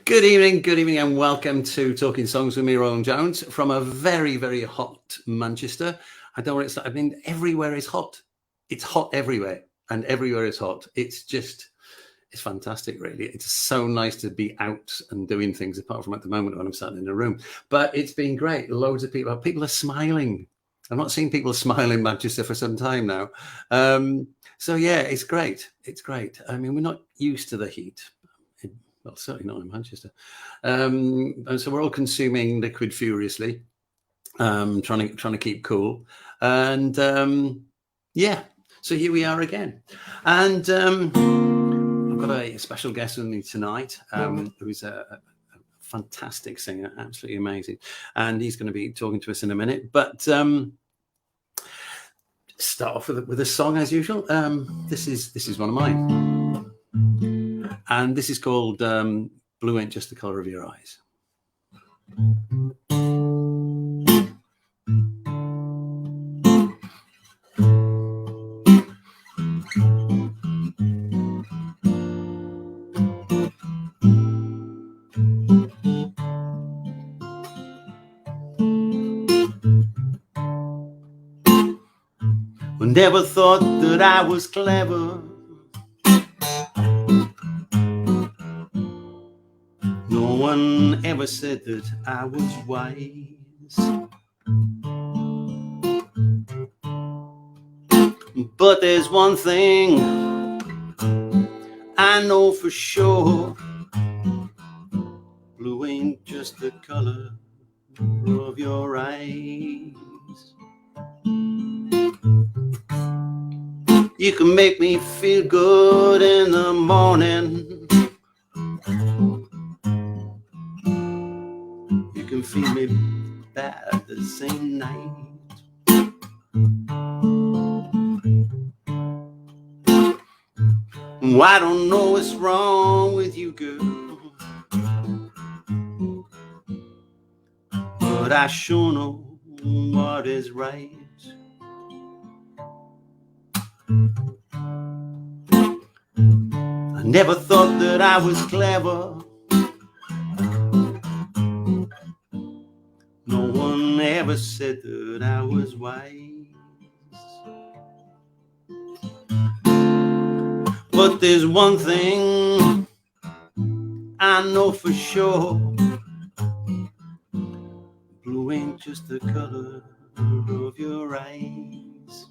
Good evening, and welcome to Talking Songs with me, Rowland Jones, from a very, very hot Manchester. I don't know where it's. I mean, everywhere is hot. It's hot everywhere, and everywhere is hot. It's fantastic, really. It's so nice to be out and doing things, apart from at the moment when I'm sat in a room. But it's been great. Loads of people are smiling. I've not seen people smile in Manchester for some time now. So yeah, it's great. It's great. I mean, we're not used to the heat. Well, certainly not in Manchester. And so we're all consuming liquid furiously, trying to keep cool. And yeah, so here we are again. And I've got a special guest with me tonight, who's a fantastic singer, absolutely amazing. And he's going to be talking to us in a minute. But start off with a song as usual. This is one of mine. And this is called Blue Ain't Just the Color of Your Eyes. Never thought that I was clever. No one ever said that I was wise. But there's one thing I know for sure. Blue ain't just the color of your eyes. You can make me feel good in the morning. You can feel me bad the same night. I don't know what's wrong with you, girl, but I sure know what is right. I never thought that I was clever. No one ever said that I was wise. But there's one thing I know for sure. Blue ain't just the color of your eyes.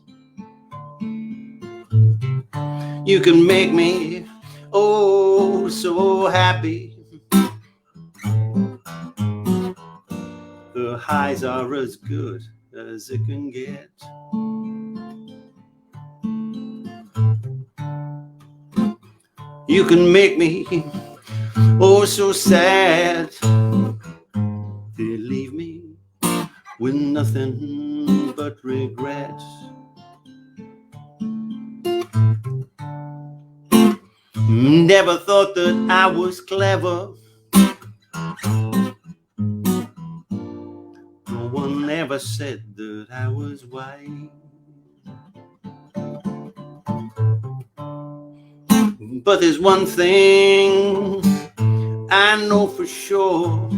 You can make me oh so happy. The highs are as good as it can get. You can make me oh so sad. They leave me with nothing but regret. Never thought that I was clever. No one ever said that I was wise. But there's one thing I know for sure.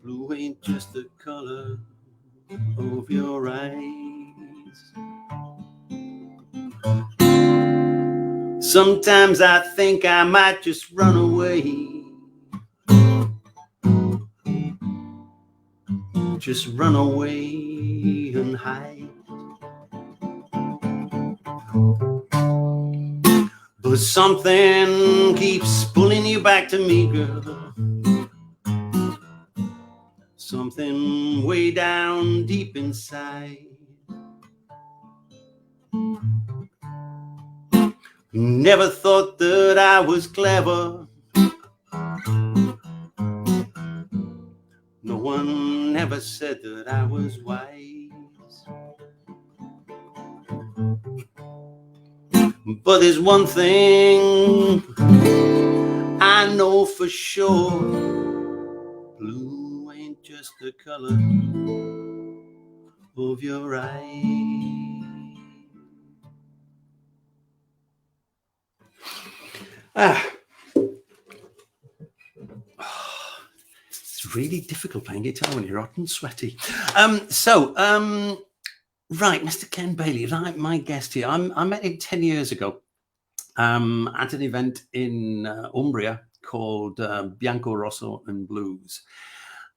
Blue ain't just the color of your eyes. Sometimes I think I might just run away. Just run away and hide. But something keeps pulling you back to me, girl. Something way down deep inside. Never thought that I was clever. No one ever said that I was wise. But there's one thing I know for sure. Blue ain't just the color of your eyes. It's really difficult playing guitar when you're hot and sweaty. Right, Mr. Kenn Bailey, right, my guest here. I met him 10 years ago at an event in Umbria called Bianco, Rosso and Blues.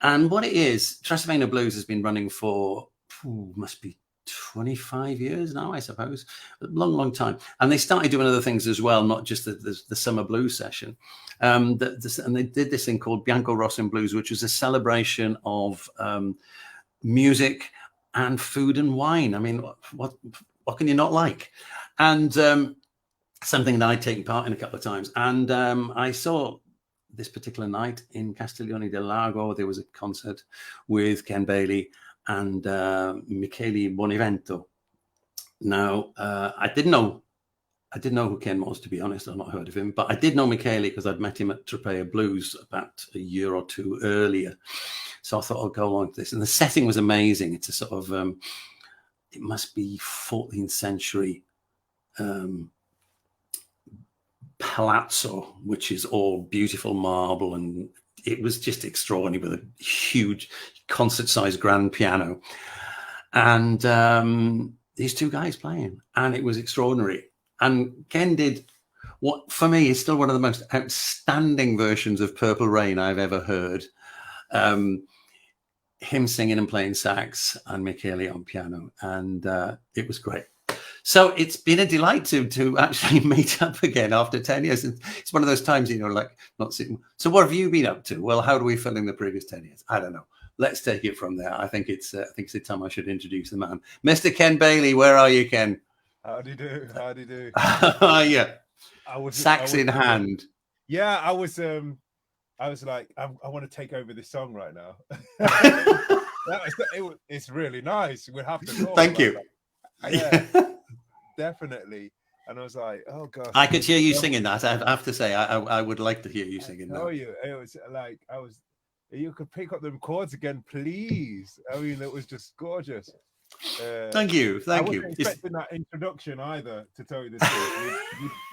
And what it is, Transylvania Blues has been running for, must be 25 years now, I suppose. A long, long time. And they started doing other things as well, not just the summer blues session. And they did this thing called Bianco, Rosso and Blues, which was a celebration of music and food and wine. I mean, what can you not like? And something that I'd taken part in a couple of times. And I saw this particular night in Castiglione del Lago, there was a concert with Kenn Bailey and Michele Bonivento. Now, I didn't know who Kenn was, to be honest. I've not heard of him, but I did know Michele because I'd met him at Tropea Blues about a year or two earlier. So I thought I'll go along to this. And the setting was amazing. It's a sort of, it must be 14th century palazzo, which is all beautiful marble. And it was just extraordinary with a huge concert-sized grand piano. And these two guys playing. And it was extraordinary. And Kenn did what, for me, is still one of the most outstanding versions of Purple Rain I've ever heard. Him singing and playing sax and Michele on piano. And it was great. So it's been a delight to actually meet up again after 10 years. It's one of those times, like not sitting. So what have you been up to? Well, how do we fill in the previous 10 years? I don't know. Let's take it from there. I think it's the time I should introduce the man. Mr. Kenn Bailey, where are you, Kenn? How do you do? How do you do? Yeah. Sax in hand. Yeah, I was like, I want to take over this song right now. It's really nice. We'll have to talk. Thank you. Yeah, definitely. And I was like, oh gosh. I could hear you singing that. I have to say, I would like to hear you singing that. It was like, you could pick up them chords again, please. I mean, it was just gorgeous. Thank you. I wasn't expecting that introduction either, to tell you the truth.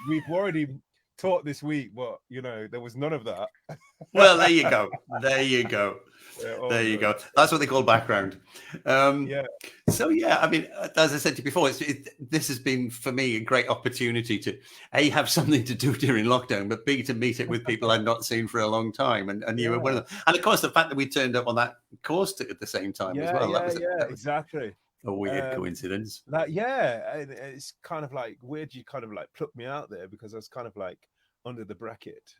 We've already taught this week, but there was none of that. Well, there you go. There you go. There you go. That's what they call background. Yeah. So yeah, I mean, as I said to you before, this has been for me a great opportunity to A, have something to do during lockdown, but B, to meet it with people I'd not seen for a long time, and you were one of them. And of course, the fact that we turned up on that course at the same time as well. That was exactly. A weird coincidence. It's kind of like weird. You kind of like plucked me out there because I was kind of like under the bracket.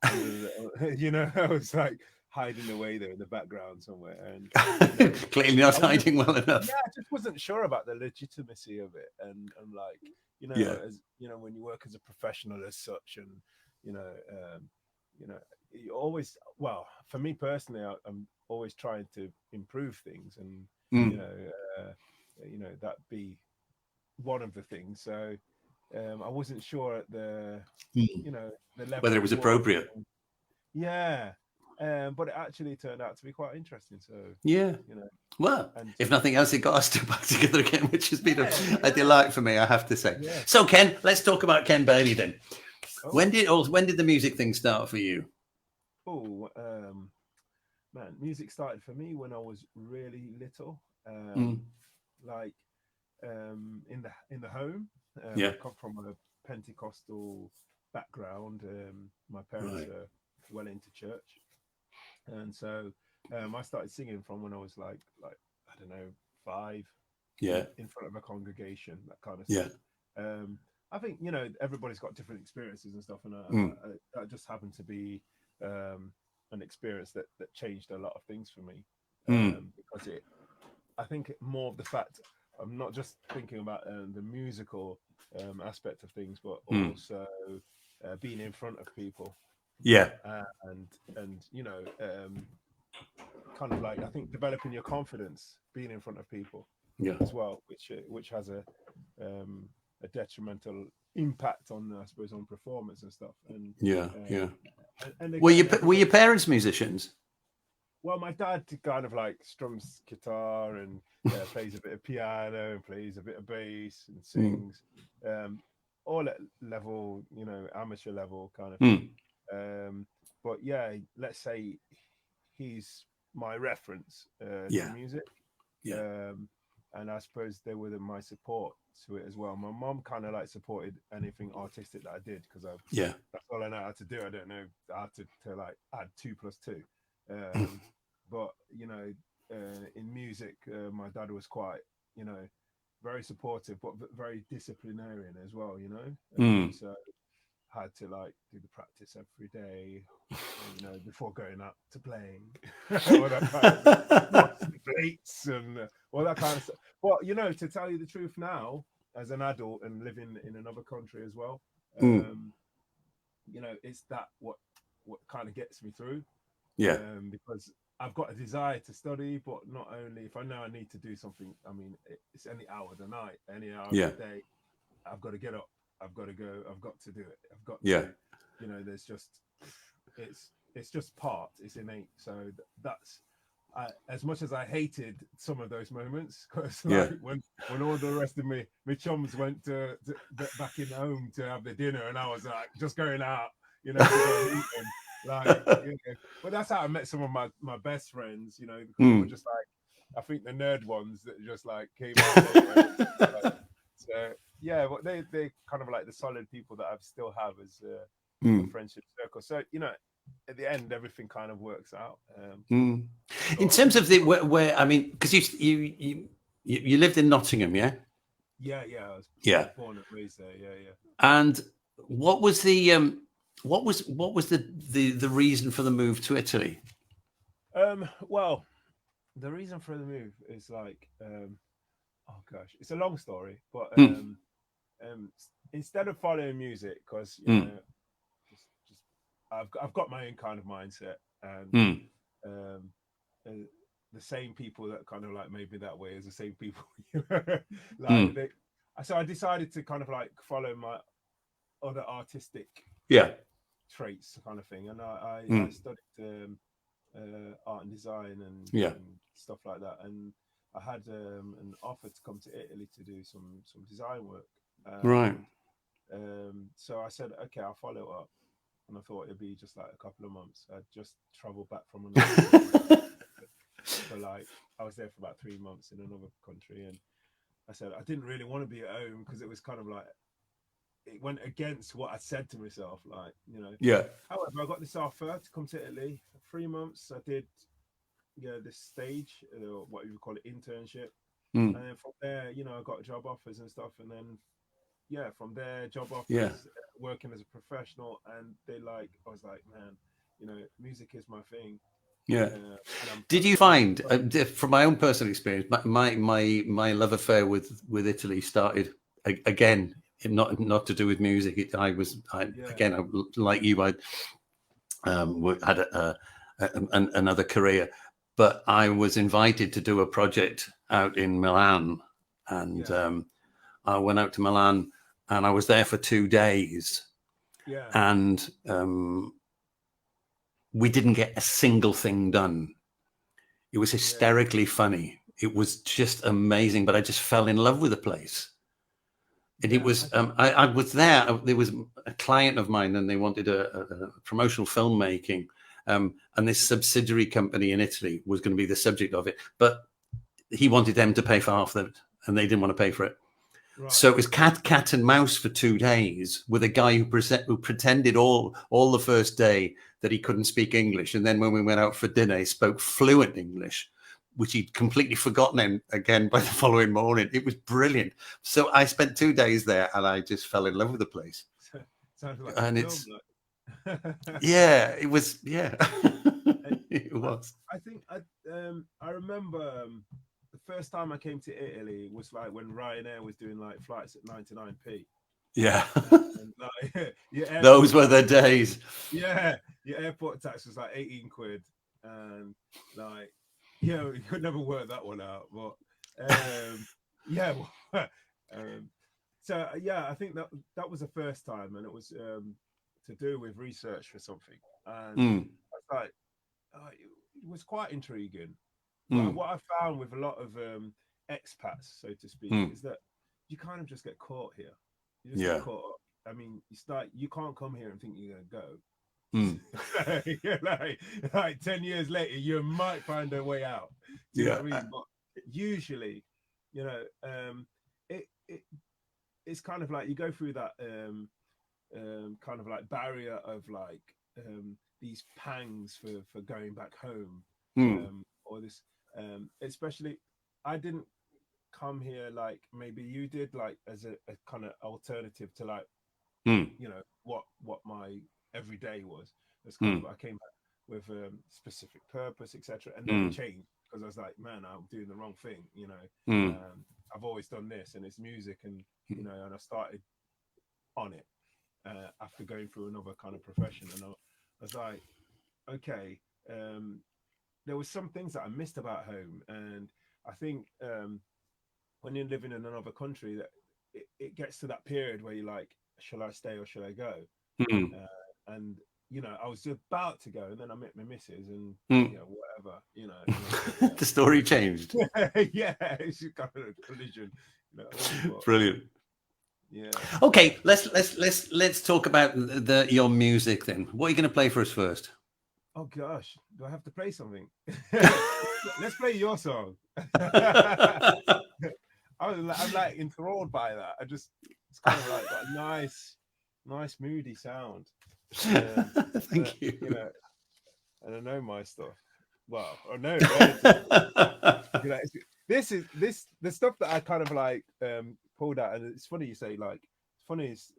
I was like hiding away there in the background somewhere, and clearly not hiding well enough. Yeah, I just wasn't sure about the legitimacy of it, and I'm like, as when you work as a professional as such, and you always, well, for me personally, I'm always trying to improve things, and that be one of the things. So I wasn't sure at the the level whether it was appropriate. Yeah. But it actually turned out to be quite interesting. So well, if nothing else, it got us back together again, which has been a delight for me, I have to say. Yeah. So Kenn, let's talk about Kenn Bailey then. When did the music thing start for you? Man, music started for me when I was really little. Like in the home. I come from a Pentecostal background. My parents are well into church, and so I started singing from when I was like I don't know, 5. In front of a congregation, that kind of stuff. I think everybody's got different experiences and stuff, and that just happened to be an experience that changed a lot of things for me, because I think more of the fact I'm not just thinking about the musical aspect of things, but also being in front of people. And kind of like, I think developing your confidence, being in front of people as well, which has a detrimental impact on, I suppose, on performance and stuff. And and again, were your parents musicians? Well, my dad kind of like strums guitar and plays a bit of piano and plays a bit of bass and sings, all at level, amateur level kind of thing. But yeah, let's say he's my reference Yeah. to music. Yeah. And I suppose they were my support to it as well. My mom kind of like supported anything artistic that I did because that's all I know how to do. I don't know how to like add 2+2. But you know, in music, my dad was quite, you know, very supportive, but very disciplinarian as well. You know, so had to like do the practice every day, you know, before going out to play, all that kind of stuff, plates and all that kind of stuff. But you know, to tell you the truth, now as an adult and living in another country as well, you know, it's that what kind of gets me through. Because I've got a desire to study, but not only if I know I need to do something. I mean, it's any hour of the night, any hour of the day. I've got to get up. I've got to go. I've got to do it. I've got to, you know, there's just, it's just part. It's innate. So that's, as much as I hated some of those moments, because like when all the rest of my chums went to back in home to have the dinner, and I was like just going out, you know, to go and eat them. Like, you know, but that's how I met some of my best friends, you know, because they were just like, I think the nerd ones that just like came out later. Like, so yeah, but they kind of like the solid people that I still have as a friendship circle. So you know, at the end, everything kind of works out. In terms of the where I mean, because you lived in Nottingham, yeah? Yeah, I was born and raised there. Yeah. And what was the what was the reason for the move to Italy? Well, the reason for the move is like, oh gosh, it's a long story, but instead of following music, because you know, just I've got my own kind of mindset, and the same people that kind of like made me that way is the same people, like so I decided to kind of like follow my other artistic traits kind of thing, and I studied art and design and stuff like that, and I had an offer to come to Italy to do some design work, so I said, okay, I'll follow it up, and I thought it'd be just like a couple of months. I'd just travel back from another country for like, I was there for about 3 months in another country, and I said I didn't really want to be at home because it was kind of like, it went against what I said to myself, like, you know. However, I got this offer to come to Italy for 3 months. I did, this stage, what you would call it, internship, and then from there, you know, I got job offers and stuff, and then from there, job offers, working as a professional, and I was like, man, you know, music is my thing. Did you find, from my own personal experience, my love affair with Italy started again, not to do with music. Again, like you, I had another career, but I was invited to do a project out in Milan, and I went out to Milan, and I was there for 2 days, and we didn't get a single thing done. It was hysterically funny. It was just amazing, but I just fell in love with the place. And it was, I was there. There was a client of mine, and they wanted a promotional filmmaking, and this subsidiary company in Italy was going to be the subject of it. But he wanted them to pay for half of it, and they didn't want to pay for it. So it was cat and mouse for 2 days with a guy who pretended all the first day that he couldn't speak English, and then when we went out for dinner, he spoke fluent English, which he'd completely forgotten again by the following morning. It was brilliant. So I spent 2 days there, and I just fell in love with the place. Sounds like and a film, it was, it was. I think I remember the first time I came to Italy was like when Ryanair was doing like flights at 99p. And, like, those were the days. Yeah, your airport tax was like 18 quid, and like, you could never work that one out. But so I think that was the first time, and it was to do with research for something, and I was like, it was quite intriguing. But what I found with a lot of expats, so to speak, is that you kind of just get caught here. You just get caught up. I mean, it's like you can't come here and think you're gonna go. like 10 years later, you might find a way out. Do you know what I mean? But usually, you know, it's kind of like you go through that kind of like barrier of like these pangs for going back home, or this, especially I didn't come here like maybe you did, like as a kind of alternative to like you know what my everyday was. It's kind of I came back with specific purpose, etc., and then it changed because I was like, man, I'm doing the wrong thing, you know. I've always done this, and it's music, and you know, and I started on it after going through another kind of profession, and I was like, okay, there was some things that I missed about home, and I think when you're living in another country, that it gets to that period where you're like, shall I stay or shall I go? And you know, I was about to go, and then I met my missus, and you know, whatever, you know, the story changed. Yeah, it's kind of a collision. You know, brilliant. Yeah. Okay, let's talk about your music then. What are you going to play for us first? Oh gosh, do I have to play something? Let's play your song. I'm like enthralled by that. It's kind of like got a nice moody sound. Thank you. You know, and I know my stuff. Well, I know. You know, this is the stuff that I kind of like pulled out, and it's funny you say like it's funny is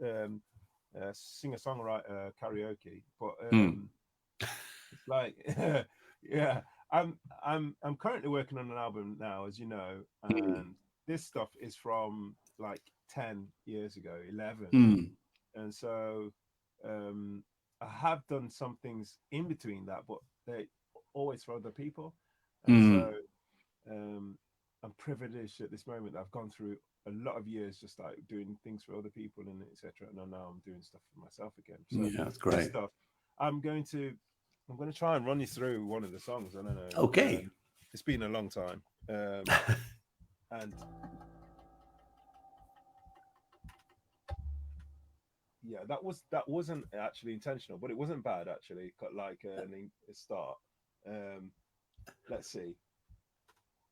singer-songwriter karaoke, but it's like yeah, I'm currently working on an album now, as you know, and this stuff is from like 10 years ago, 11, and so I have done some things in between that, but they always for other people, and so I'm privileged at this moment that I've gone through a lot of years just like doing things for other people and etc. And now I'm doing stuff for myself again. So yeah, that's great stuff. I'm going to try and run you through one of the songs. I don't know. Okay. It's been a long time, and yeah, that wasn't actually intentional, but it wasn't bad actually. Got like a start. Let's see.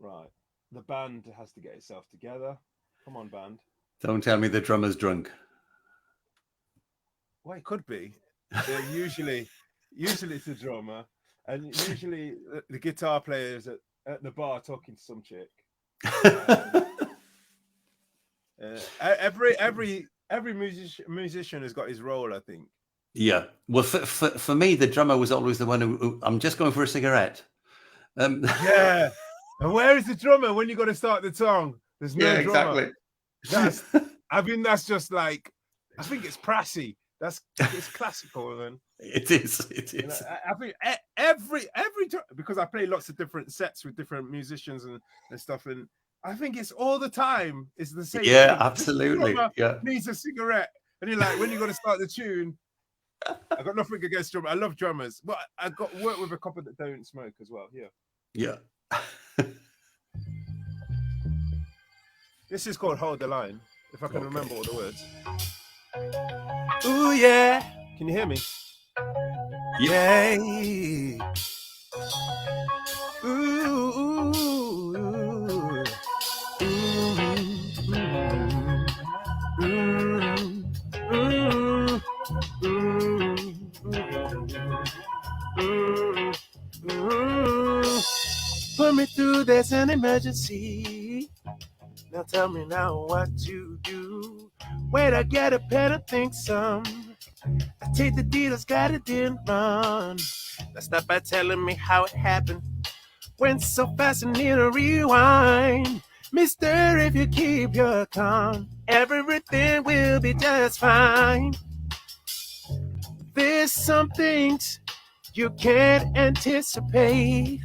Right, the band has to get itself together. Come on, band. Don't tell me the drummer's drunk. Well, it could be. Usually it's the drummer, and usually the guitar player is at the bar talking to some chick. Every musician has got his role, I think. Yeah. Well, for me, the drummer was always the one who I'm just going for a cigarette. Yeah. And where is the drummer when you got to start the song? There's no drummer. Exactly. That's just like, I think it's prassy. It's classical, then. It is. You know, I think every because I play lots of different sets with different musicians and stuff, and I think it's all the time. It's the same. Yeah, thing. absolutely. Yeah. Needs a cigarette, and you're like, when you got to start the tune. I got nothing against drummers. I love drummers, but I got work with a couple that don't smoke as well. Yeah. This is called "Hold the Line." If I can remember all the words. Ooh yeah, can you hear me? Yeah. Ooh. Put me through, there's an emergency. Now tell me now what you do. Wait, I get a pen and think some. I take the deed, I got it in run. Now stop by telling me how it happened. Went so fast and need a rewind. Mister, if you keep your calm, everything will be just fine. There's some things you can't anticipate.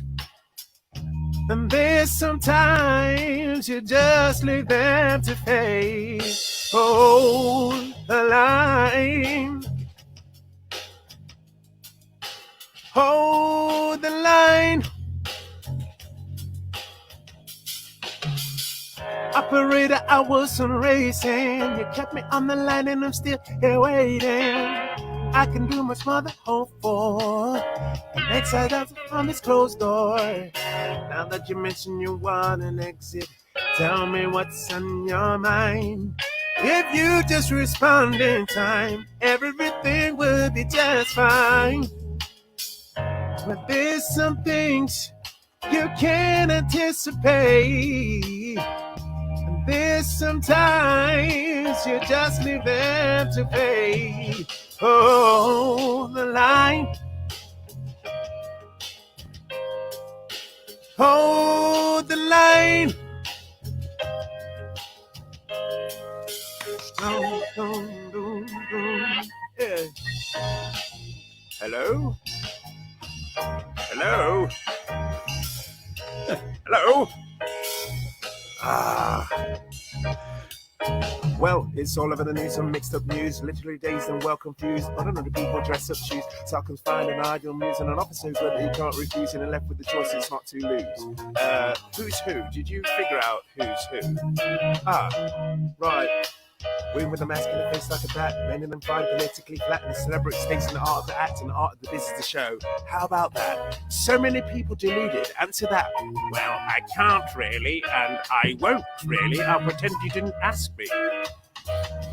And there's sometimes you just leave them to fade. Hold the line. Hold the line. Operator, I wasn't racing. You kept me on the line and I'm still here waiting. I can do much more than hope for. The next side out from this closed door. Now that you mention you want an exit, tell me what's on your mind. If you just respond in time, everything will be just fine. But there's some things you can't anticipate. And there's sometimes you just leave them to fade. Hold the line. Hold the line. Yeah. Hello? Hello? Hello? Well, it's all over the news, some mixed up news, literally dazed and well confused. I don't know the people dress up shoes, so I can find an ideal muse and an opposite that you can't refuse, and left with the choice it's not to lose. Who's who? Did you figure out who's who? Right. Women with a mask in the face like a bat, men in them fine politically flat, and the celebrity states in the art of the act and the art of the business of the show. How about that? So many people deluded. Answer that. Well, I can't really, and I won't really. I'll pretend you didn't ask me.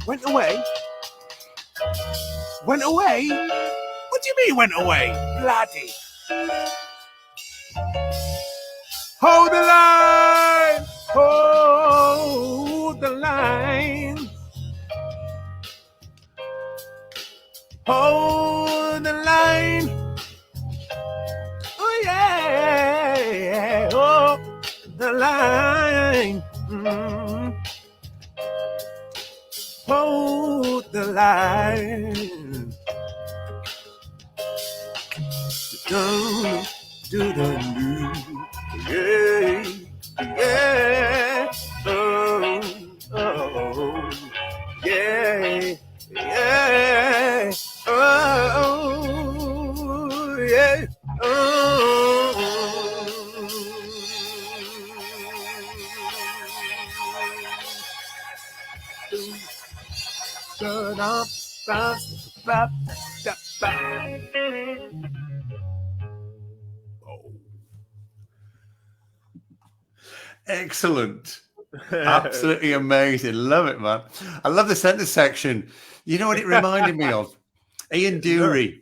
Went away? Went away? What do you mean went away? Bloody. Hold the line! Hold the line! Hold the line. Oh, yeah. Oh, the line. Mm-hmm. Hold the line. Do-do-do-do. Yeah. Yeah. Oh, oh. Yeah. Yeah. Oh, yeah. Oh. Excellent. Absolutely amazing. Love it, man. I love the centre section. You know what it reminded me of? Ian Dury.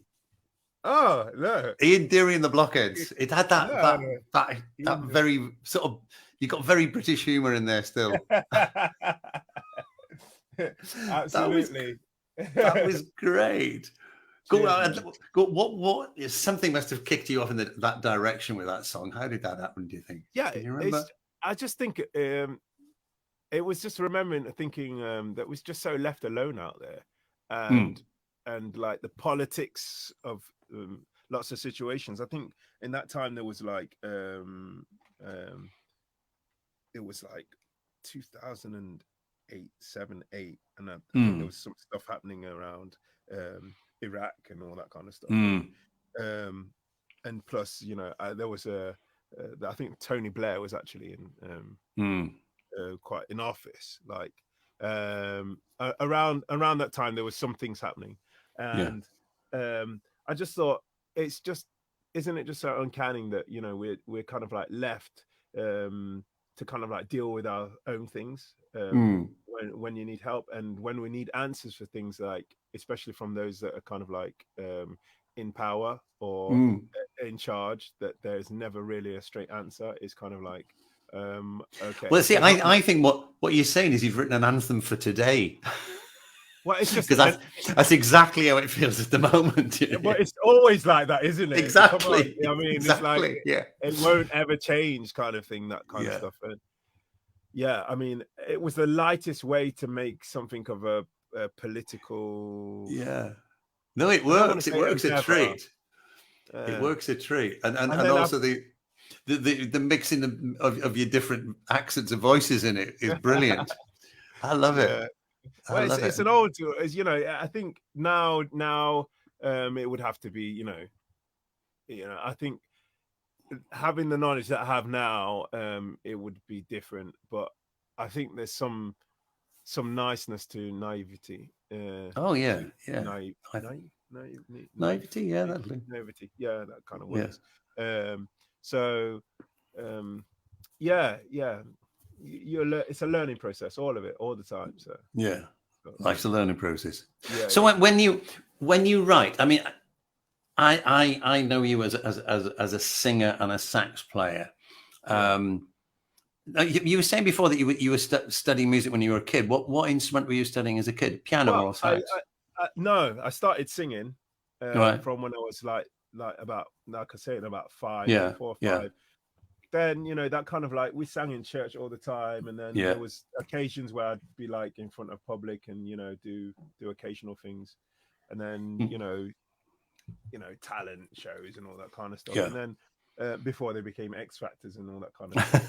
Oh, no. Ian Dury and the Blockheads. It had that very sort of, you got very British humour in there still. Absolutely. That was great. What something must have kicked you off in that direction with that song. How did that happen, do you think? Yeah, can you remember? I just think it was just remembering thinking that was just so left alone out there, and like the politics of lots of situations. I think in that time there was like it was like 2008, 7, 8, and I think there was some stuff happening around Iraq and all that kind of stuff. And plus, you know, there was I think Tony Blair was actually in quite in office, like around that time there was some things happening, and I just thought isn't it just so uncanny that, you know, we're kind of like left to kind of like deal with our own things when you need help, and when we need answers for things, like especially from those that are kind of like in power or in charge, that there's never really a straight answer. It's kind of like okay. Well, see, I think what you're saying is you've written an anthem for today. Well, it's just because that's exactly how it feels at the moment. But it's always like that, isn't it? Exactly. I mean, exactly. It's like it won't ever change, kind of thing. That kind of stuff. And I mean, it was the lightest way to make something of a political. Yeah. No, it works. It works a treat. It works a treat, and also the mixing of your different accents and voices in it is brilliant. I love it. Well, it's an old, you know. I think now it would have to be, you know. I think having the knowledge that I have now, it would be different. But I think there's some niceness to naivety. Oh yeah, naive. Naivety, yeah, that'll Naivety, yeah, that kind of works. So yeah, it's a learning process, all of it, all the time. So life's a learning process. Yeah. So when you write, I mean, I know you as a singer and a sax player. You were saying before that you were studying music when you were a kid. What instrument were you studying as a kid? Piano or sax? No, I started singing from when I was like about, like I say, about 5, 4 or 5. Then that kind of like, we sang in church all the time, and then there was occasions where I'd be like in front of public and do occasional things, and then talent shows and all that kind of stuff. And then before they became X Factors and all that kind of stuff.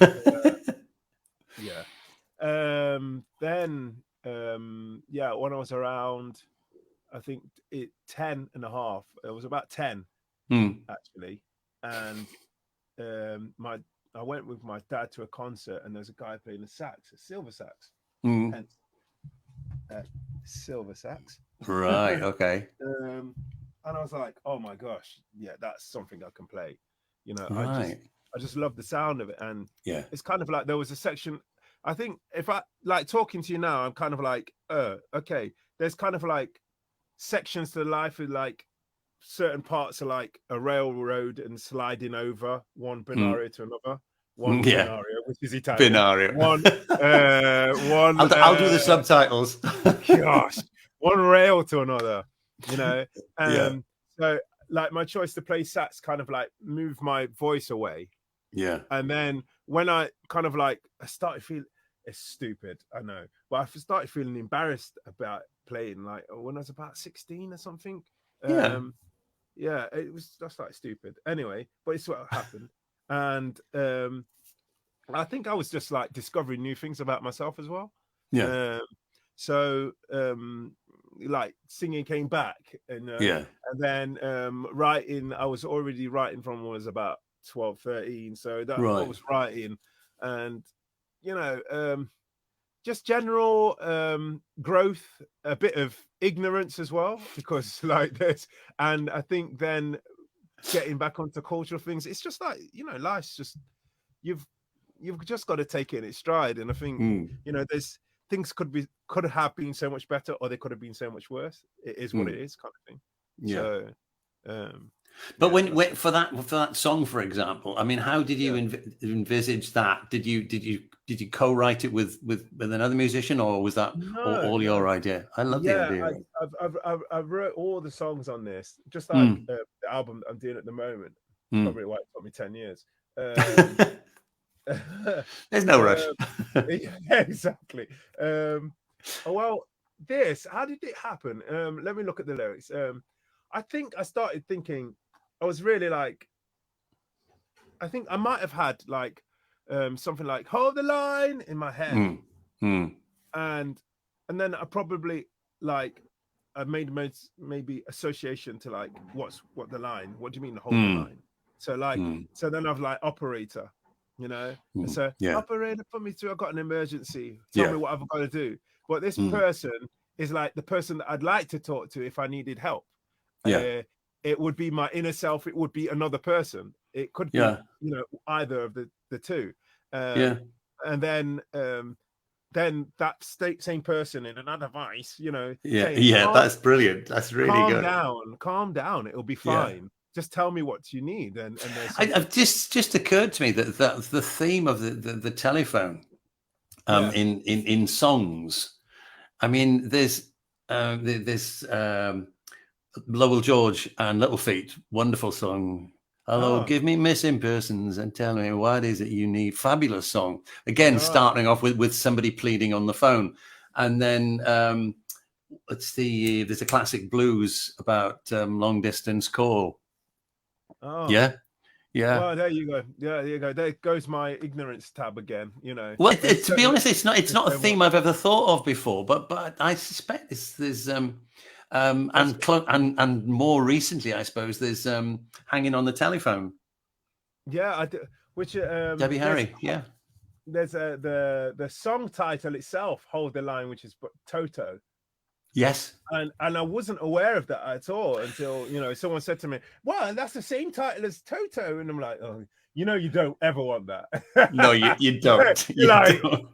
Then when I was around, I think 10 and a half, it was about 10 actually, and I went with my dad to a concert, and there's a guy playing a silver sax, hence silver sax. Right. Okay. And I was like, oh my gosh, yeah, that's something I can play. Right. I just love the sound of it, and it's kind of like there was a section. I think if I like talking to you now, I'm kind of like, okay. There's kind of like sections to life, with like certain parts are like a railroad and sliding over one binario to another. One binario, which is Italian. Binario. One. I'll do the subtitles. Gosh, one rail to another. So like my choice to play sax kind of like moved my voice away. Yeah. And then when I kind of like, I started feeling, it's stupid, I know, but I started feeling embarrassed about playing, like when I was about 16 or something. It was just like stupid. Anyway, but it's what happened. And I think I was just like discovering new things about myself as well. So like singing came back, and then writing, I was already writing from when I was about 12, 13. So that I was writing, and just general growth, a bit of ignorance as well, because like this, and I think then getting back onto cultural things, it's just like, life's just, you've just got to take it in its stride. And I think there's things could have been so much better, or they could have been so much worse. It is what it is, kind of thing. But when for that song, for example, I mean, how did you envisage that? Did you co-write it with another musician, or was that all your idea? I love the idea. I've wrote all the songs on this, just like the album I'm doing at the moment. Probably why it took me 10 years. There's no rush. Exactly. Well, how did it happen? Let me look at the lyrics. I think I started thinking, I was really like, I think I might have had like something like "Hold the Line" in my head, and then I probably like, I made maybe association to like what the line? What do you mean hold the line? So like, so then I've like operator, so operator, put me through. I've got an emergency. Tell me what I've got to do. But this person is like the person that I'd like to talk to if I needed help. It would be my inner self. It would be another person. It could be, either of the two. And then that same person in another voice, saying, that's brilliant. That's really good. Calm down. It'll be fine. Just tell me what you need. And I've just occurred to me that the theme of the telephone in songs. I mean, there's Lowell George and Little Feat, wonderful song. Hello, give me missing persons and tell me what is it you need. Fabulous song. Again, starting off with somebody pleading on the phone. And then there's a classic blues about long distance call. Yeah. Well, there you go. Yeah, there you go. There goes my ignorance tab again. Well, to be honest, it's not a theme I've ever thought of before, but I suspect there's and more recently, I suppose, there's Hanging on the Telephone. Yeah, I do. Which Debbie Harry. There's the song title itself, Hold the Line, which is Toto. Yes. And I wasn't aware of that at all until, you know, someone said to me, well, that's the same title as Toto. And I'm like, oh, you know, you don't ever want that. No, you don't. You're You like, don't.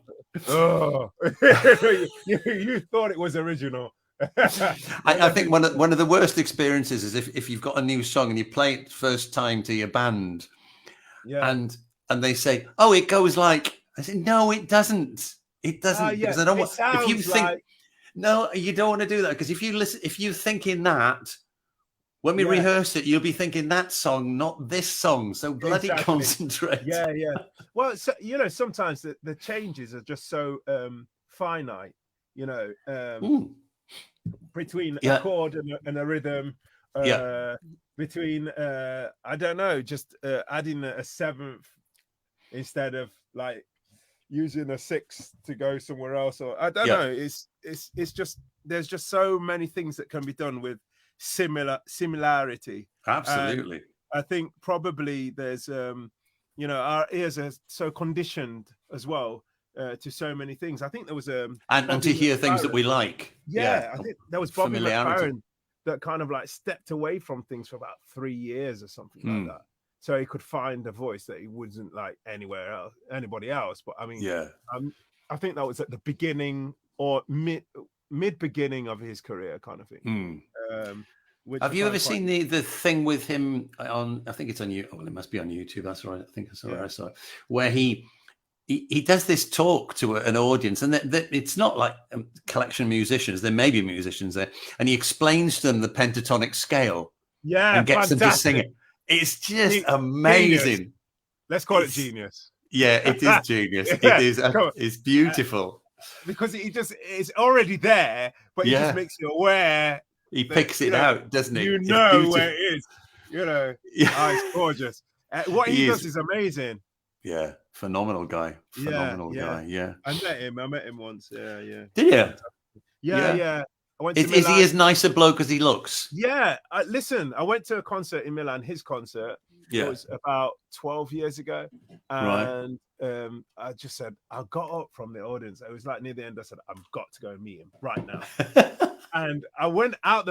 oh, you thought it was original. I think one of the worst experiences is if you've got a new song and you play it first time to your band, and they say, "Oh, it goes like," I said, "No, it doesn't. It doesn't." Because I don't want. If you think, like... no, you don't want to do that, because if you're thinking that, when we rehearse it, you'll be thinking that song, not this song. So bloody concentrate. Yeah. Well, so, you know, sometimes the changes are just so finite. You know. Between a chord and a rhythm, between I don't know, just adding a seventh instead of like using a sixth to go somewhere else, or I don't know. It's just, there's just so many things that can be done with similarity. Absolutely. And I think probably there's you know, our ears are so conditioned as well to so many things. I think there was and to hear things that we like. I think there was Bobby McFerrin that kind of like stepped away from things for about 3 years or something like that, so he could find a voice that he wasn't like anybody else. But I mean, I think that was at the beginning or mid beginning of his career, kind of thing. Have you ever seen the thing with him on? I think it's on you. Well, it must be on YouTube. That's right. I think I saw it. Where he does this talk to an audience, and it's not like a collection of musicians. There may be musicians there, and he explains to them the pentatonic scale. And gets them to sing it. It's just amazing. Genius. Let's call it genius. Yeah, it is genius. It is. It's beautiful because it's already there, but he just makes you aware. He picks it out, doesn't he? You know where it is. You know, it's gorgeous. What he does is amazing. Yeah, phenomenal guy. Phenomenal guy. Yeah, I met him once. Yeah. Did you? Yeah. I went to is he as nice a bloke as he looks? Yeah. Listen, I went to a concert in Milan. His concert. It was about 12 years ago, and I just said, I got up from the audience. It was like near the end. I said, I've got to go and meet him right now. And I went out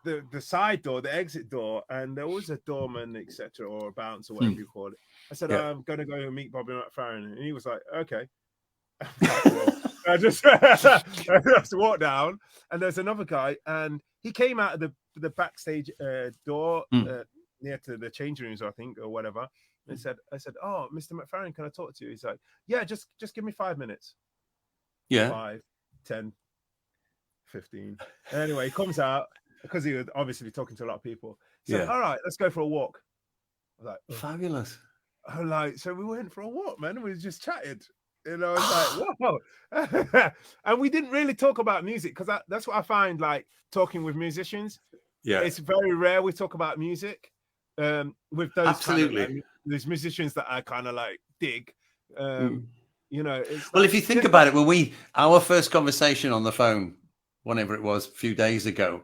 the side door, the exit door, and there was a doorman, etc., or a bouncer, whatever you call it. I said, I'm going to go and meet Bobby McFerrin. And he was like, okay. I just walked down, and there's another guy, and he came out of the backstage door near to the change rooms, I think, or whatever. And I said, oh, Mr. McFerrin, can I talk to you? He's like, yeah, just give me 5 minutes. 5, 10, 15. Anyway, he comes out because he would obviously be talking to a lot of people. So all right, let's go for a walk. I was like, fabulous. I'm like, so we went for a walk, man. We just chatted. You know, I was like, whoa. And we didn't really talk about music, because that's what I find, like, talking with musicians. Yeah, it's very rare we talk about music. With those absolutely those musicians that I kind of like dig. You know, it's well, if you think about it, our first conversation on the phone, whenever it was, a few days ago,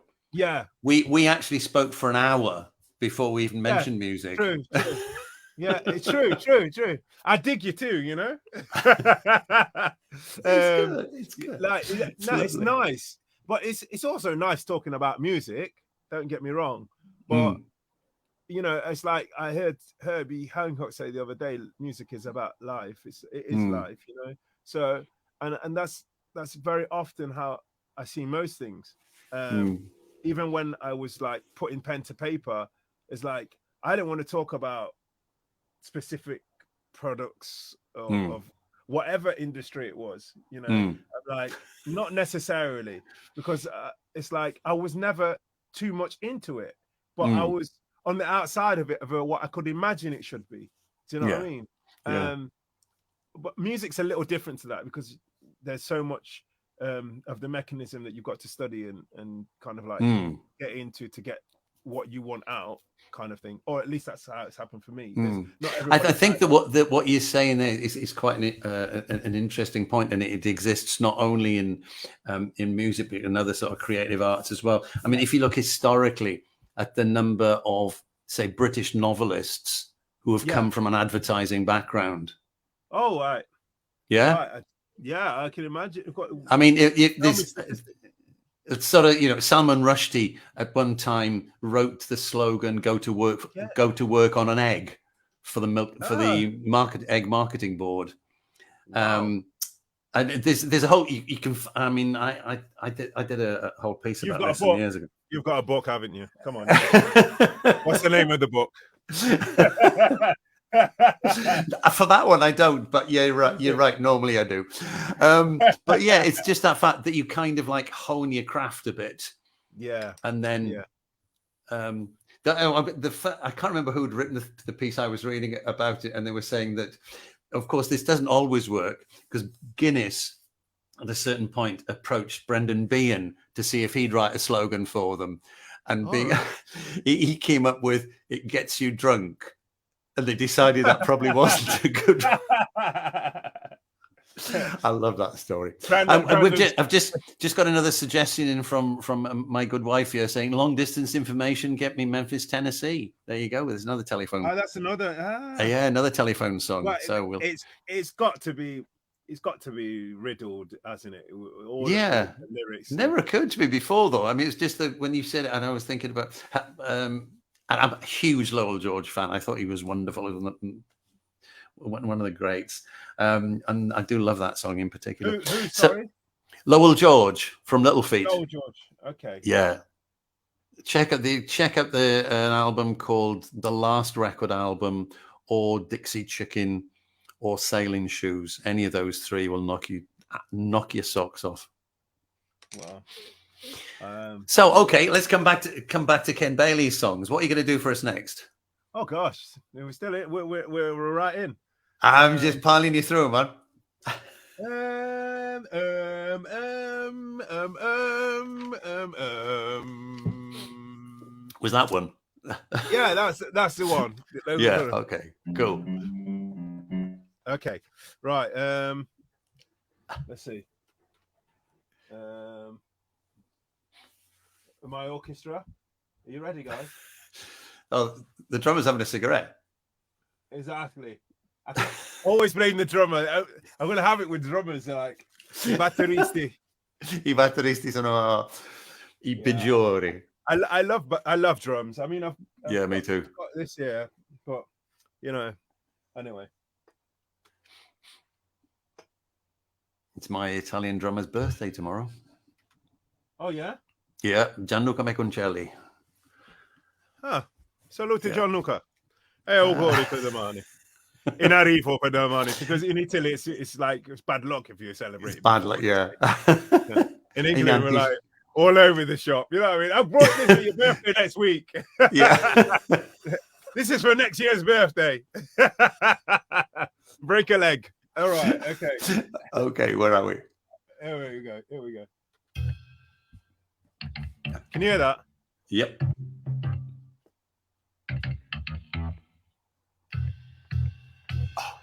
we actually spoke for an hour before we even mentioned music. True. Yeah, it's true. I dig you too, you know. It's good. Like, it's nice, but it's also nice talking about music. Don't get me wrong, but you know, it's like I heard Herbie Hancock say the other day, music is about life. It is life, you know. So and that's very often how I see most things. Even when I was like putting pen to paper, it's like I didn't want to talk about specific products of whatever industry it was, you know. Like, not necessarily, because it's like I was never too much into it, but I was on the outside of it, of what I could imagine it should be. Do you know what I mean? But music's a little different to that, because there's so much of the mechanism that you've got to study and kind of like get into to get what you want out, kind of thing. Or at least that's how it's happened for me. I think that what you're saying there is quite an interesting point, and it exists not only in music but in other sort of creative arts as well. I mean, if you look historically at the number of, say, British novelists who have come from an advertising background. Oh, right. Yeah. Yeah, I can imagine. I mean, It's sort of, Salman Rushdie at one time wrote the slogan "Go to work on an egg" for the egg marketing board. Wow. And there's a whole you can. I mean, I did a whole piece about this some years ago. You've got a book, haven't you? Come on. What's the name of the book? For that one, I don't. But yeah, you're right. Normally, I do. But yeah, it's just that fact that you kind of like hone your craft a bit. Yeah. And then, I can't remember who had written the piece I was reading about it, and they were saying that, of course, this doesn't always work because Guinness, at a certain point, approached Brendan Behan to see if he'd write a slogan for them, and he came up with "It gets you drunk." And they decided that probably wasn't a good one. I love that story. I've just got another suggestion in from my good wife here saying long distance information get me Memphis, Tennessee. There you go. There's another telephone. Oh, that's another. Another telephone song. Well, so it's got to be riddled, hasn't it? All the lyrics. Never occurred to me before though. I mean, it's just that when you said it, and I was thinking about. And I'm a huge Lowell George fan. I thought he was wonderful, one of the greats. And I do love that song in particular. Who sorry? Lowell George from Little Feat. Lowell George. Okay. Yeah. Check out an album called The Last Record Album, or Dixie Chicken, or Sailing Shoes. Any of those three will knock your socks off. Wow. So okay, let's come back to Kenn Bailey's songs. What are you going to do for us next? Oh gosh, we're still in. We're right in. I'm just piling you through, man. Was that one? Yeah, that's the one. Yeah. Okay. Cool. Okay. Right. Let's see. My orchestra. Are you ready, guys? Oh, the drummer's having a cigarette. Exactly. I always blame the drummer. I'm going to have it with drummers. Like, I batteristi sono I peggiori. I love drums. I mean, I've me too. Got this year, but anyway. It's my Italian drummer's birthday tomorrow. Oh yeah. Yeah, Gianluca Meconcelli. Ah, salute Gianluca. E auguri per domani. In arrivo per domani, because in Italy it's like it's bad luck if you celebrate. It's bad luck, yeah. In England, we're like all over the shop. You know what I mean? I brought this for your birthday next week. Yeah. This is for next year's birthday. Break a leg. All right. Okay. Okay. Where are we? Here we go. Can you hear that? Yep. Oh,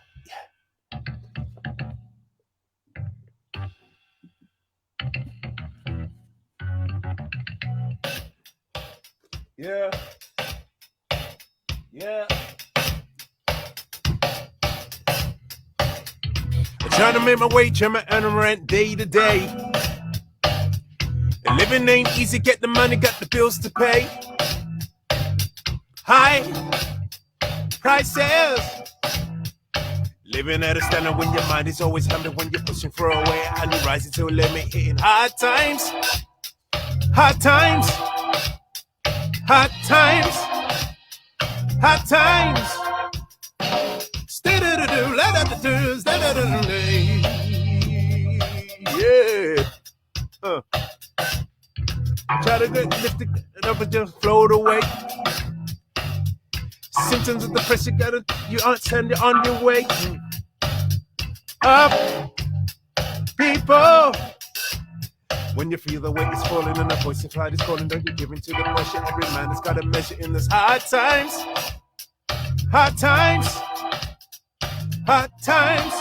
yeah. Yeah. I'm trying to make my way, trying to earn rent day to day. Living ain't easy, get the money, got the bills to pay. High prices. Living at a standard when your mind is always hammered, when you're pushing for a way and you're rising to a limit, hitting hard times. Hard times. Hard times. Hard times. Yeah. Try to lift it up and just float away. Symptoms of the pressure, you understand you're on your way. Up, people. When you feel the weight is falling and the voice of flight is calling, don't you give in to the pressure. Every man has got a measure in this hard times. Hard times. Hard times.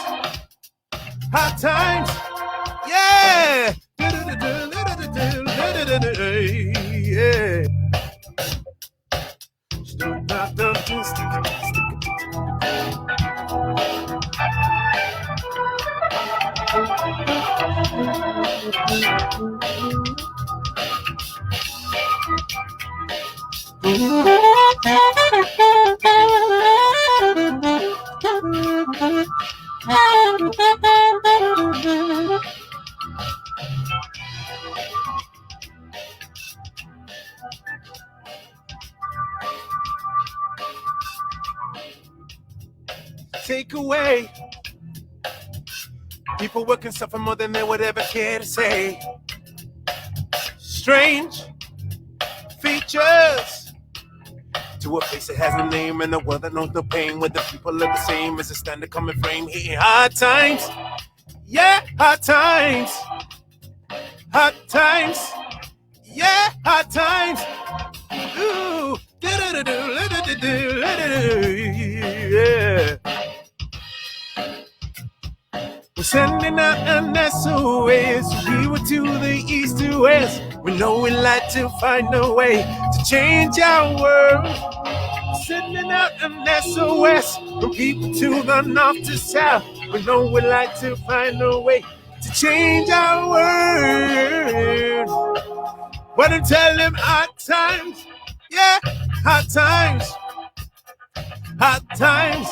Hard times. Yeah. Yeah. Take away. People working suffer more than they would ever care to say. Strange features to a place that has no name in a world that knows no pain, where the people are the same as a standard common frame. Hitting hard times, yeah, hard times, hard times, yeah, hard times. Ooh, yeah. We're sending out an SOS. We were to the east to west. We know we like to find a way to change our world. Sending out an SOS from people to the north to south. We know we like to find a way to change our world. Why don't tell them hard times? Yeah, hard times. Hard times.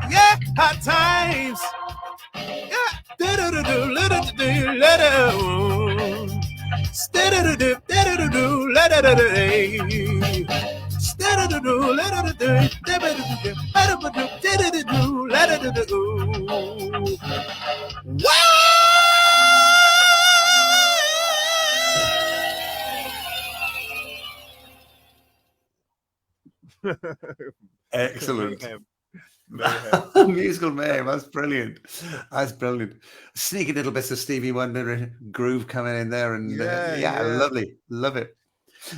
Yeah, hard times. Yeah. Excellent. Musical mayhem. That's brilliant. That's brilliant. Sneaky little bits of Stevie Wonder groove coming in there, and lovely, love it.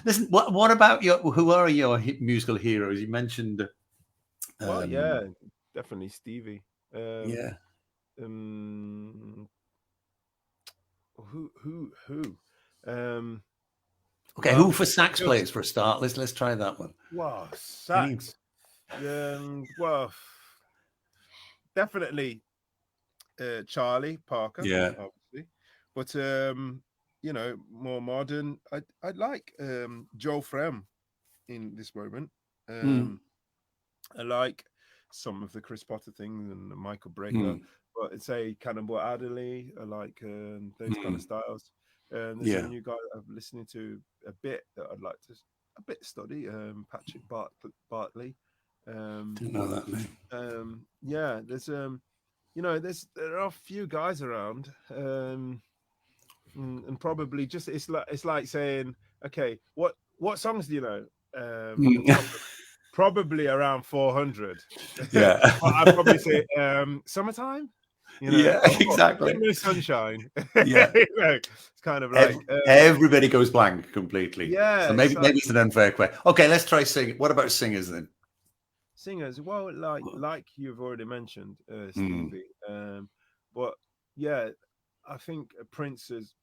Listen, what about who are your musical heroes? You mentioned. Well, yeah, definitely Stevie. Yeah. Who? Okay, who for sax players for a start? Let's try that one. Wow, sax. Well, definitely Charlie Parker. Yeah, obviously, but you know, more modern. I like Joel Frem in this moment. I like some of the Chris Potter things and Michael Brecker, but I'd say Cannonball Adderley. I like those kind of styles. There's a new guy that I'm listening to a bit that I'd like to study. Patrick Bartley. Didn't know that name. Yeah, there's you know, there are a few guys around, and probably just it's like saying, okay, what songs do you know? Probably around 400. Yeah. I'd probably say Summertime. You know, yeah, exactly. Give me sunshine. Yeah. You know, it's kind of like everybody goes blank completely. Yeah. So maybe it's an unfair question. Okay, let's try singing. What about singers then? Singers, well, like you've already mentioned, Stevie. But yeah, I think Prince is.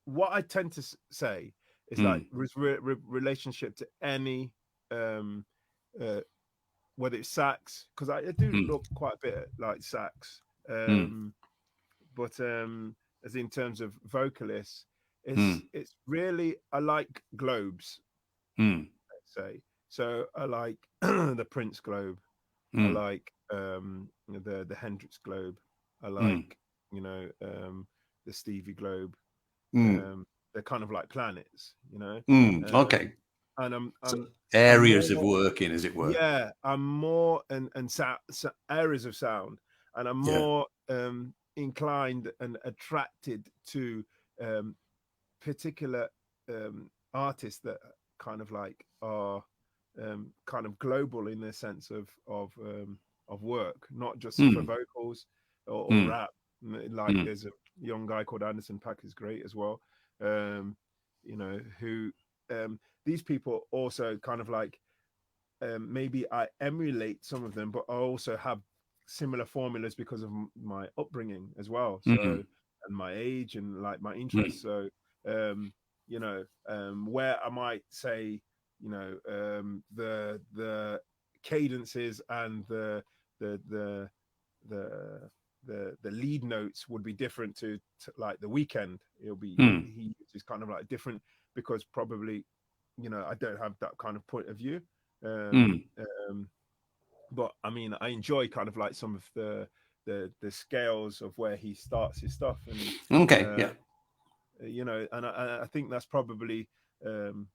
What I tend to say is like relationship to any whether it's sax, because I do look quite a bit at like sax, but as in terms of vocalists, it's really, I like globes, let's say. So I like the Prince globe, I like the Hendrix globe, I like the Stevie globe. They're kind of like planets, you know. Okay. And I'm areas of working, as it were. Yeah, I'm more and areas of sound, and I'm more inclined and attracted to particular artists that kind of like are kind of global in the sense of work, not just for vocals or rap. Like there's a young guy called Anderson .Paak is great as well. You know, who these people also kind of like maybe I emulate some of them, but I also have similar formulas because of my upbringing as well. So and my age and like my interests. So you know, where I might say, you know, the cadences and the lead notes would be different to like The Weeknd. It'll be he is kind of like different because probably I don't have that kind of point of view. Mm. But I mean, I enjoy kind of like some of the scales of where he starts his stuff, and Yeah. And I think that's probably can't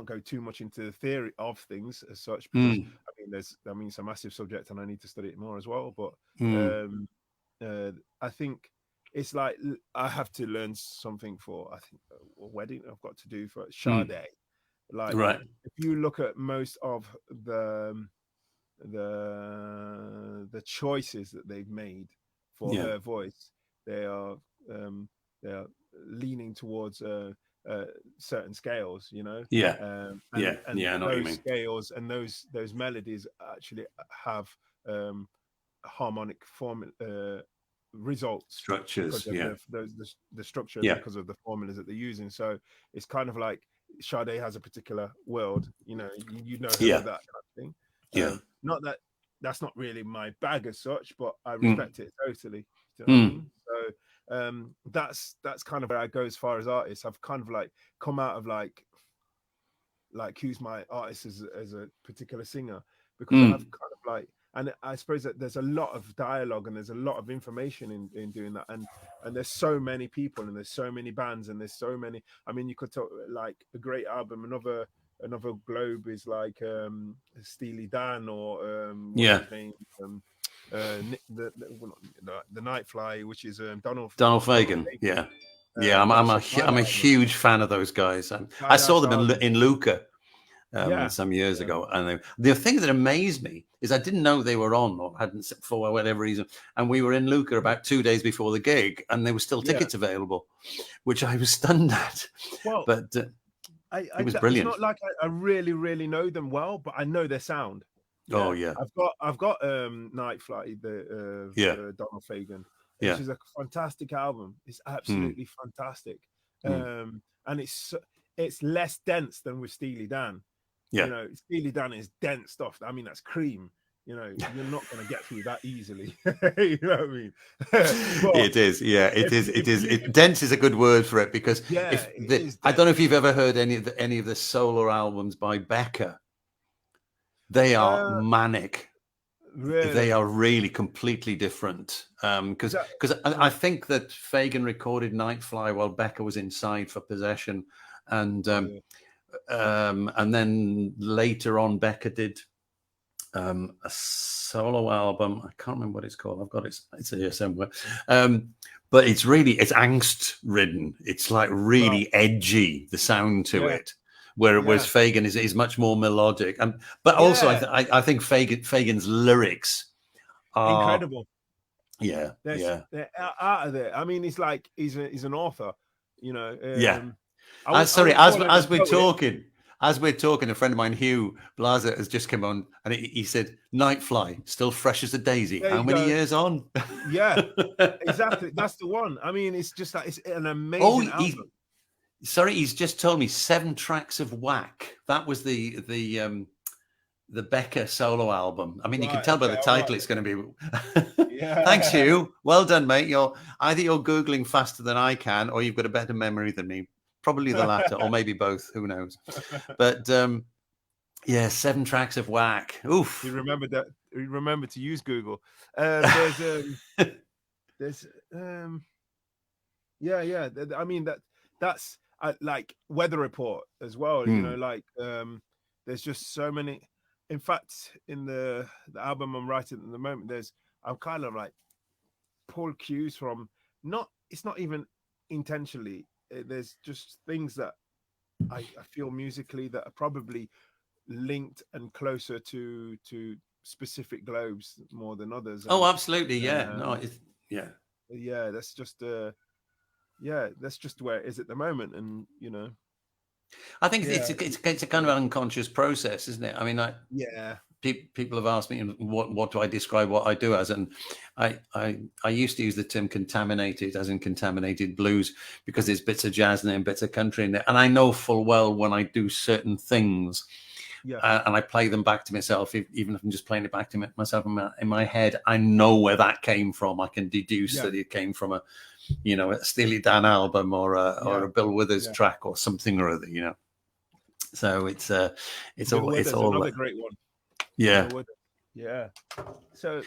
go too much into the theory of things as such, because I mean it's a massive subject and I need to study it more as well. But I think it's like I have to learn something for, I think, a wedding I've got to do for Sade. Like, right. If you look at most of the choices that they've made for her voice, they are leaning towards certain scales, and I know what you those mean. scales and those melodies actually have harmonic form results Structures, because of the structure, because of the formulas that they're using. So it's kind of like Sade has a particular world, you know her for that kind of thing. Not that that's not really my bag as such, but I respect it totally. Do you know what I mean? So that's kind of where I go as far as artists. I've kind of like come out of like who's my artist as a particular singer, because I've kind of like, and I suppose that there's a lot of dialogue and there's a lot of information in doing that, and there's so many people and there's so many bands and there's so many. I mean, you could talk like a great album. Another globe is like Steely Dan, or what's his name, the Nightfly, which is Donald Fagen. I'm a huge fan of those guys. I saw them in Lucca some years ago, and the thing that amazed me is I didn't know they were on, or hadn't, for whatever reason, and we were in Lucca about 2 days before the gig, and there were still tickets available, which I was stunned at. Well, but it was brilliant. It's not like I really, really know them well, but I know their sound. I've got Nightfly, the Donald Fagen, which is a fantastic album. It's absolutely fantastic. And it's less dense than with Steely Dan. Steely Dan is dense stuff. I mean, that's cream. You're not going to get through that easily. You know what I mean? It is. Dense is a good word for it, because I don't know if you've ever heard any of the solo albums by Becca. They are manic. Really? They are really completely different. Because I think that Fagen recorded Nightfly while Becca was inside for Possession, and then later on Becca did a solo album. I can't remember what it's called. I've got it. It's here somewhere. But it's angst ridden. It's like really edgy, the sound to it. Whereas Fagen is much more melodic, but also I think Fagen's lyrics are incredible. They're out of there. I mean, it's like he's an author, As we're talking, a friend of mine, Hugh Blaser, has just come on, and he said, "Nightfly, still fresh as a daisy." How many years on? Yeah, exactly. That's the one. I mean, it's just like, it's an amazing album. He's just told me 7 tracks of whack. That was the Becca solo album. I mean, you can tell by the title it's going to be. Thanks, Hugh. Well done, mate. You're Googling faster than I can, or you've got a better memory than me. Probably the latter, or maybe both. Who knows? But 7 tracks of whack. Oof. You remember that? You remember to use Google. I mean, that's like Weather Report as well. There's just so many. In fact, in the album I'm writing at the moment, I'm kind of like pulled cues from, it's not even intentionally. There's just things that I feel musically that are probably linked and closer to specific globes more than others. Oh, absolutely. That's just that's just where it is at the moment. And I think it's a kind of unconscious process, isn't it? I mean, people have asked me, what do I describe what I do as, and I used to use the term contaminated, as in contaminated blues, because there's bits of jazz in there and bits of country in there, and I know full well when I do certain things, and I play them back to myself, even if I'm just playing it back to myself in my head, I know where that came from. I can deduce that it came from a Steely Dan album or a Bill Withers track or something or other. So it's all another great one. Yeah. Yeah. So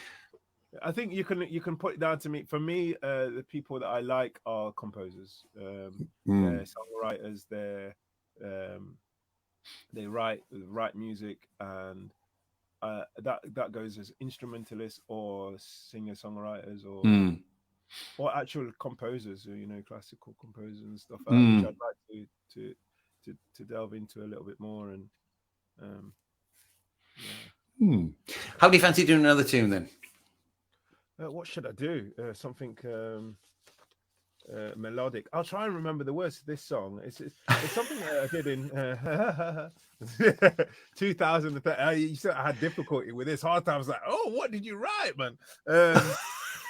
I think you can put it down to me. For me, the people that I like are composers. They're songwriters. They write music, and that goes as instrumentalists or singer songwriters or actual composers, classical composers and stuff, which I'd like to delve into a little bit more. And How do you fancy doing another tune then? What should I do? Something melodic. I'll try and remember the words to this song. It's something that I did in 2030. You said I had difficulty with this. Hard times, like, oh, what did you write, man?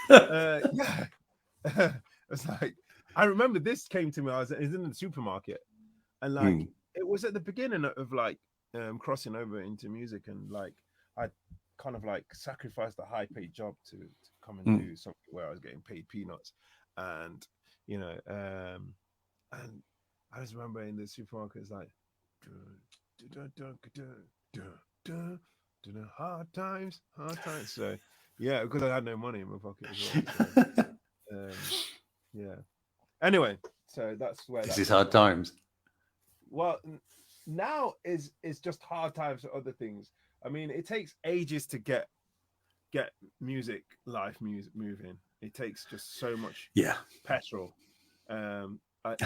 Yeah. It's like, I remember this came to me. I was in the supermarket, and like it was at the beginning of like crossing over into music, and like I kind of like sacrificed a high paid job to come and do something where I was getting paid peanuts. And and I just remember in the supermarket, it's like hard times. So yeah, because I had no money in my pocket as well. So, yeah. Anyway, so that's where this is hard times. Well, now is just hard times for other things. I mean, it takes ages to get music moving. It takes just so much petrol. I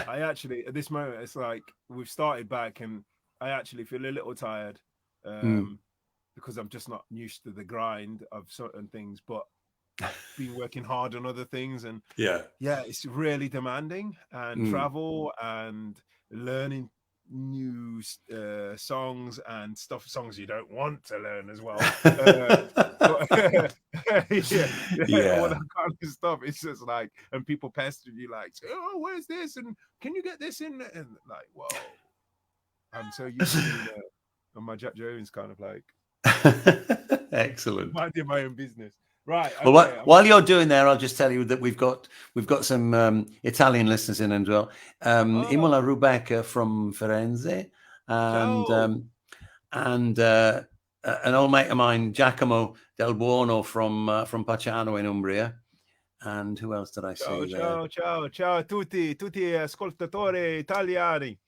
actually, at this moment, it's like we've started back, and I actually feel a little tired because I'm just not used to the grind of certain things, but been working hard on other things, and it's really demanding, and travel and learning new songs and songs you don't want to learn as well. All that kind of stuff. It's just like, and people pester you like, oh, where's this, and can you get this in? And like, whoa, I'm so used to on my Jack Jones kind of like excellent, minding my own business. Right. Okay. Well, while you're doing there, I'll just tell you that we've got some Italian listeners in as well. Imola Rebecca from Firenze, and an old mate of mine, Giacomo Del Buono from Pacciano in Umbria. And who else did I see there? Ciao a tutti ascoltatori italiani.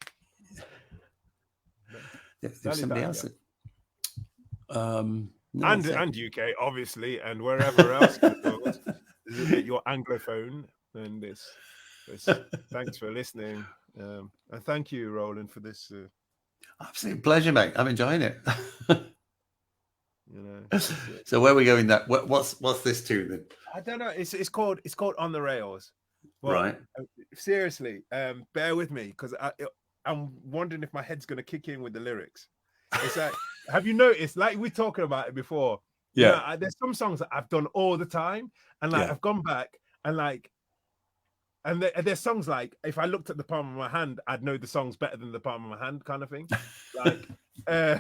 There's somebody else. No, and UK, obviously, and wherever else in the world, your Anglophone. And this thanks for listening, and thank you, Rowland, for this. Absolute pleasure, mate. I'm enjoying it. So where are we going? That what's this tune then? I don't know. It's called On the Rails. Well, right. Seriously, bear with me, because I'm wondering if my head's going to kick in with the lyrics. It's like, have you noticed, like we're talking about it before? Yeah. There's some songs that I've done all the time, and like I've gone back and like, and there's songs like, if I looked at the palm of my hand, I'd know the songs better than the palm of my hand, kind of thing. Like, do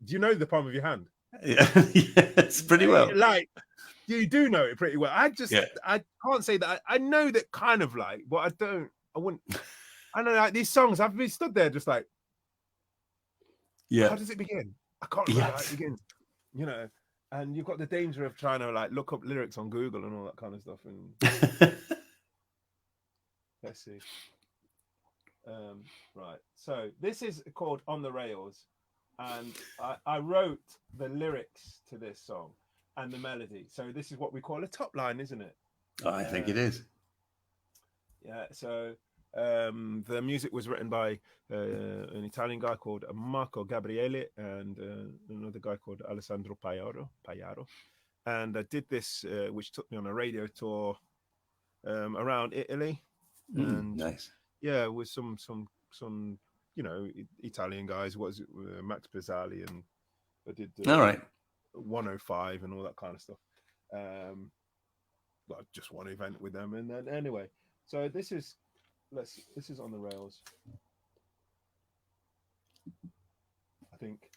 you know the palm of your hand? Yeah, it's pretty well. Like, you do know it pretty well. I can't say that I know that kind of like, but I don't know, like these songs, I've been stood there just like, how does it begin? I can't remember how it begins, and you've got the danger of trying to like look up lyrics on Google and all that kind of stuff. And let's see. Right. So this is called On the Rails, and I wrote the lyrics to this song and the melody. So this is what we call a top line, isn't it? I think it is. Yeah. So the music was written by an Italian guy called Marco Gabriele and another guy called Alessandro Paiaro. And I did this, which took me on a radio tour around Italy. And nice. Yeah, with some Italian guys. Was Max Pizzali, and I did all right 105 and all that kind of stuff. Like just one event with them, and then anyway. So this is On the Rails, I think.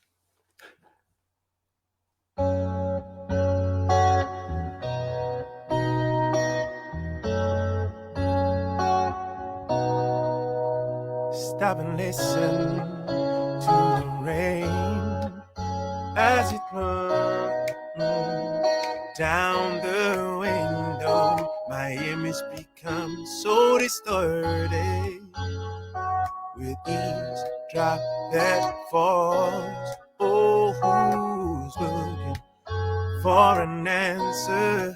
Stop and listen. down the window, my image becomes so distorted with each drop that falls. Oh, who's looking for an answer?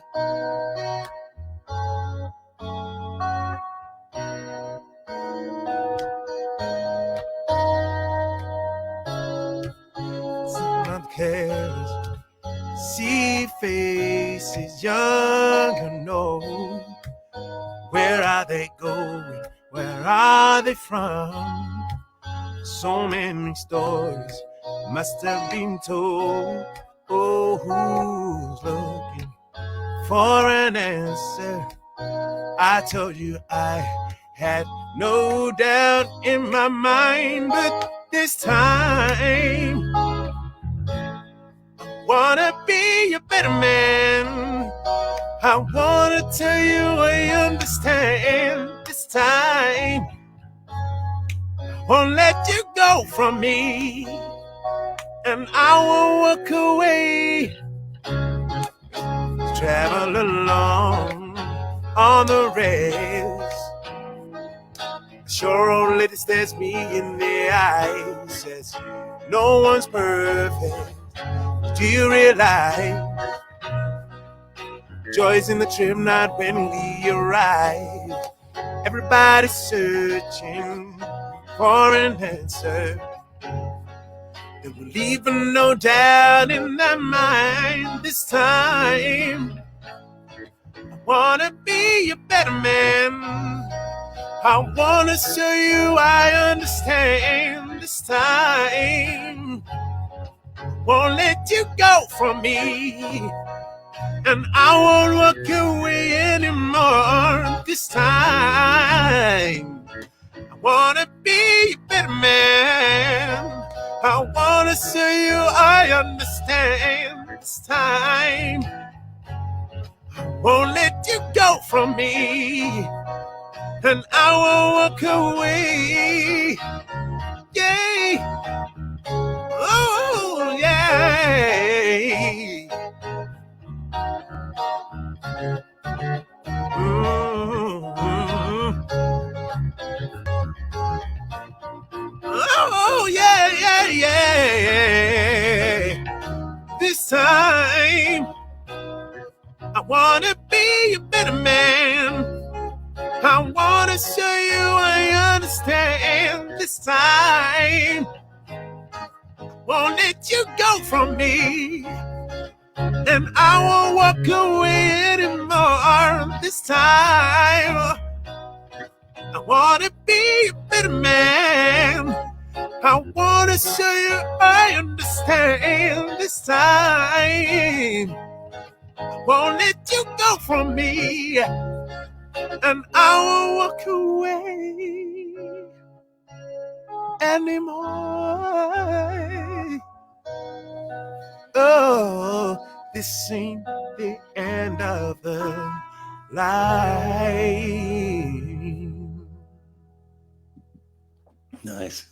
Some careless, see faces young and old. Where are they going? Where are they from? So many stories must have been told. Oh, who's looking for an answer? I told you I had no doubt in my mind, but this time I wanna be a better man. I wanna tell you I understand. This time I won't let you go from me, and I won't walk away. Travel along on the rails. Sure old lady stares me in the eye, says, no one's perfect. Do you realize joy's in the trip, not when we arrive? Everybody's searching for an answer that will leave no doubt in their mind. This time I wanna be a better man. I wanna show you I understand. This time won't let you go from me, and I won't walk away anymore. This time I wanna be a better man. I wanna show you I understand. This time I won't let you go from me, and I won't walk away. Yeah. Oh, yeah. Mm-hmm. Oh, yeah, yeah, yeah. This time I wanna be a better man. I wanna show you I understand. This time won't let you go from me, and I won't walk away anymore. This time I wanna be a better man. I wanna show you I understand. This time I won't let you go from me, and I won't walk away anymore. Oh, this ain't the end of the line. Nice.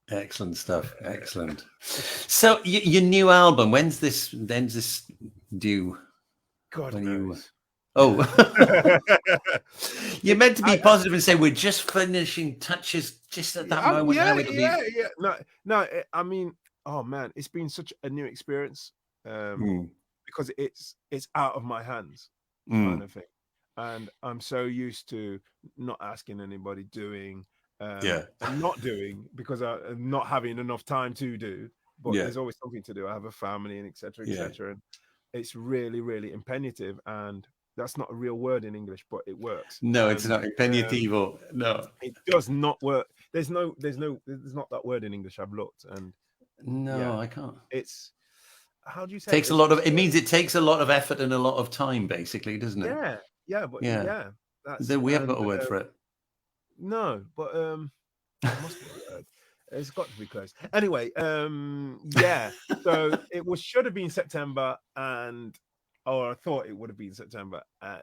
Excellent stuff. Excellent. So your new album, when's this due? God knows. Oh, you're meant to be positive and say we're just finishing touches just at that moment. Yeah. No. I mean, oh man, it's been such a new experience because it's out of my hands, kind of thing, and I'm so used to not asking anybody doing, and not doing because I'm not having enough time to do. But there's always something to do. I have a family and etc. And it's really, really impenyative, and that's not a real word in English, but it works. No, it's not impegnativo. No, it does not work. There's not that word in English. I've looked, and I can't. It's, how do you say? It means it takes a lot of effort and a lot of time, basically, doesn't it? We haven't got a word for it. No, but it must be a word. It's got to be close. Anyway, so it should have been September, or I thought it would have been September.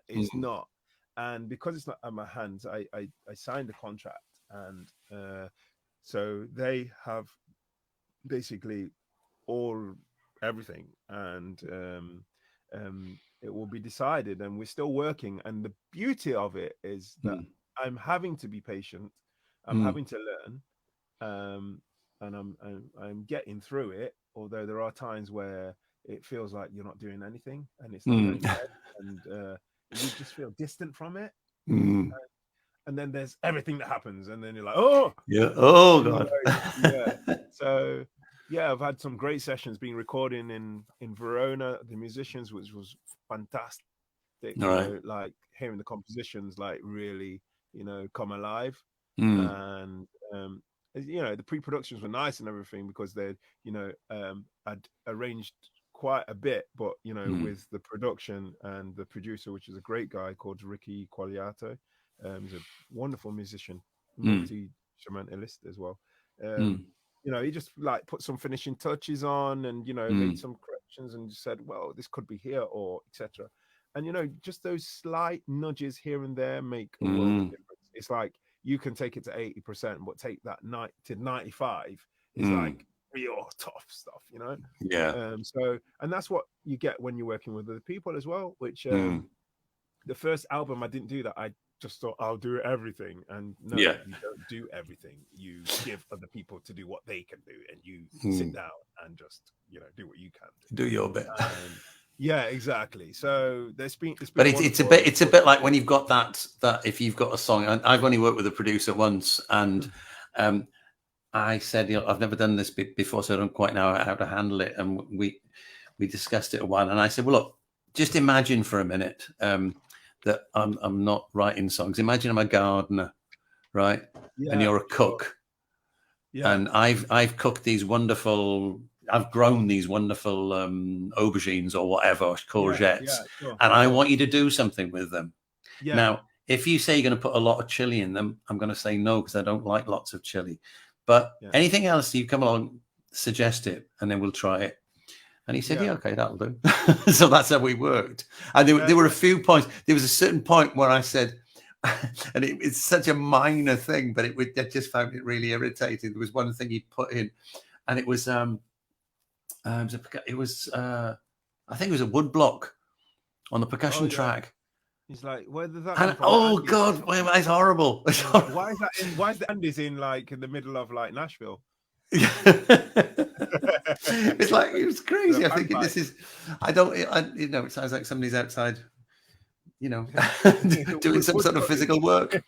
It's not, and because it's not in my hands, I signed the contract, and so they have basically everything, and it will be decided, and we're still working. And the beauty of it is that I'm having to be patient. I'm having to learn, and I'm getting through it. Although there are times where it feels like you're not doing anything, and it's not going ahead, and you just feel distant from it. And then there's everything that happens, and then you're like, oh, yeah, oh God, yeah. So yeah, I've had some great sessions being recording in Verona, the musicians, which was fantastic. All right. Like hearing the compositions like really, come alive. And the pre-productions were nice and everything, because they, I'd arranged quite a bit, but with the production and the producer, which is a great guy called Ricky Quagliato. He's a wonderful musician, multi-instrumentalist as well. He just like put some finishing touches on, and made some corrections, and just said, well, this could be here, or etc. And just those slight nudges here and there make a world of difference. It's like you can take it to 80%, but take that to 95 is like real tough stuff, Yeah. So, and that's what you get when you're working with other people as well, which the first album I didn't do that. I just thought I'll do everything, and no, you don't do everything. You give other people to do what they can do, and you sit down and just do what you can do your bit. Yeah, exactly. So it's been but it's a bit like when you've got that if you've got a song. I've only worked with a producer once, and I said, I've never done this before, so I don't quite know how to handle it. And we discussed it a while, and I said, well, look, just imagine for a minute that I'm not writing songs. Imagine I'm a gardener, right? Yeah, and you're a cook. Yeah. And I've cooked these wonderful, I've grown these wonderful aubergines or whatever, courgettes, and I want you to do something with them. Yeah. Now, if you say you're going to put a lot of chili in them, I'm going to say no, because I don't like lots of chili. But anything else, you come along, suggest it, and then we'll try it. And he said, yeah, okay, that'll do. So that's how we worked. And there were a few points. There was a certain point where I said, and it's such a minor thing, but I just found it really irritating. There was one thing he put in, and it was I think it was a wood block on the percussion track. He's like, where does that come from? Oh God, it's horrible. It's horrible. Why is that why is the Andes in the middle of Nashville? It's like, it was crazy. I'm thinking this is, it sounds like somebody's outside, doing some sort of physical work.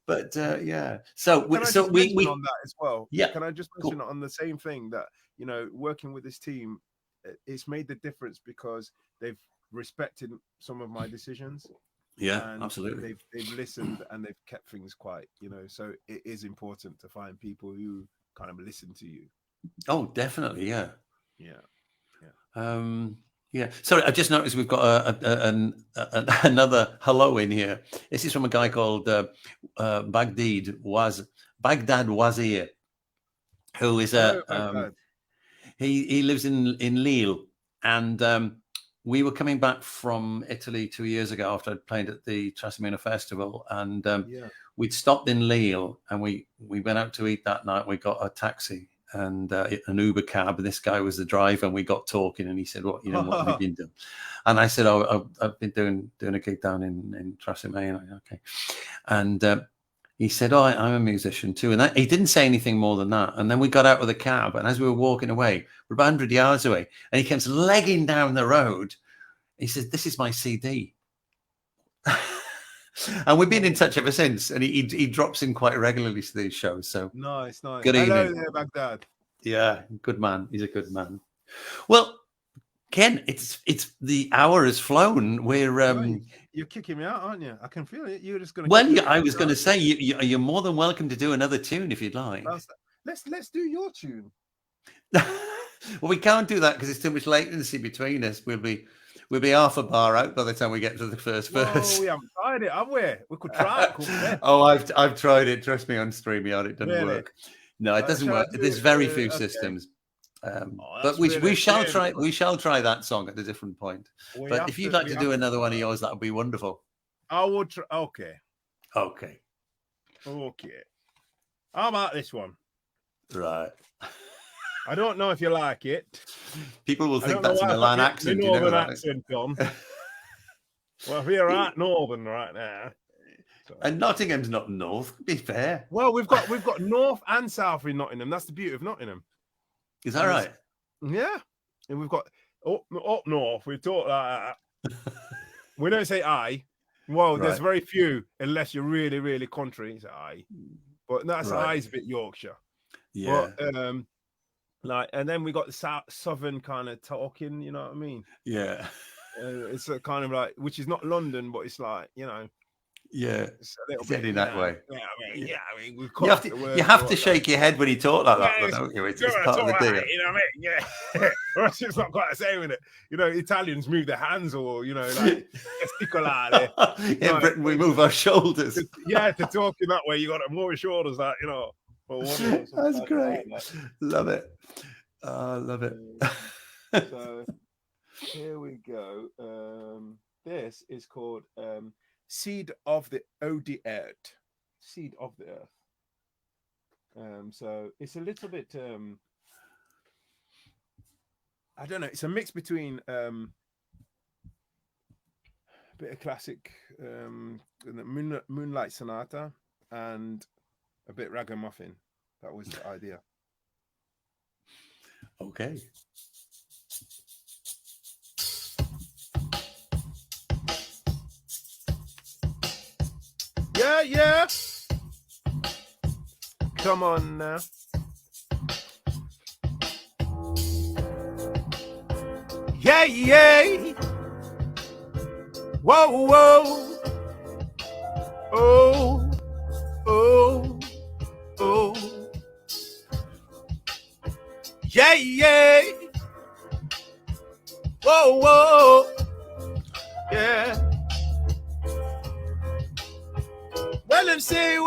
But yeah. So we on that as well. Yeah. Can I just mention on the same thing that, working with this team, it's made the difference because they've respected some of my decisions. Yeah, absolutely. They've listened, and they've kept things quiet, so it is important to find people who kind of listen to you. Oh, definitely. Yeah. Sorry, I just noticed we've got another hello in here. This is from a guy called Baghdad Wazir, who is he lives in Lille, and we were coming back from Italy 2 years ago after I'd played at the Trasimeno Festival, and we'd stopped in Lille, and we went out to eat that night. We got a taxi and an Uber cab, and this guy was the driver, and we got talking, and he said, what have you been doing? And I said, I've been doing a gig down in Trasimeno. Okay. And he said, I'm a musician too. And he didn't say anything more than that. And then we got out of the cab, and as we were walking away, we're about 100 yards away, and he comes legging down the road. He says, this is my CD. And we've been in touch ever since, and he drops in quite regularly to these shows. So nice. Good evening. Hello there, Baghdad. Yeah, good man. He's a good man. Well, Ken, it's the hour has flown. We're you're kicking me out, aren't you? I can feel it. You're just going to. Well, I was going to say you're more than welcome to do another tune if you'd like. Let's do your tune. Well, we can't do that because there's too much latency between us. We'll be half a bar out by the time we get to the first verse. We haven't tried it, have we? We could try it. Oh, I've tried it. Trust me, on StreamYard, it doesn't work. No, it doesn't work. There's very few systems. But we shall try. We shall try that song at a different point. But if you'd like to do another one of yours, that would be wonderful. I will try. Okay. How about this one? Right. I don't know if you like it. People will think that's a Milan accent. You know that accent, Tom. Well, we're right northern right now. So. And Nottingham's not north. To be fair. Well, we've got north and south in Nottingham. That's the beauty of Nottingham. Is that right? Yeah. And we've got up north. We talk like that. We don't say I. Well, there's very few, unless you're really, really country. It's I. But that's I's a bit Yorkshire. Yeah. But, and then we got the southern kind of talking. You know what I mean? Yeah. It's a kind of like, which is not London, but it's like, you know. Yeah, it's a little bit that way. Yeah, I mean, we've you have to shake your head when you talk like that, don't you? It's part of the deal. You know what I mean? Yeah, or else it's not quite the same with it. You know, Italians move their hands, or you know, like gesticolare. In Britain, we move our shoulders. To talk in that way, you got to move your shoulders, like you know. That's great. Love it. Love it. So here we go. This is called. Seed of the earth. Seed of the earth. So it's a little bit I don't know, it's a mix between a bit of classic Moonlight Sonata and a bit ragamuffin. That was the idea. Okay. Yeah. Come on now. Yeah. Whoa. Oh. Yeah. Whoa. Yeah. Well, them say,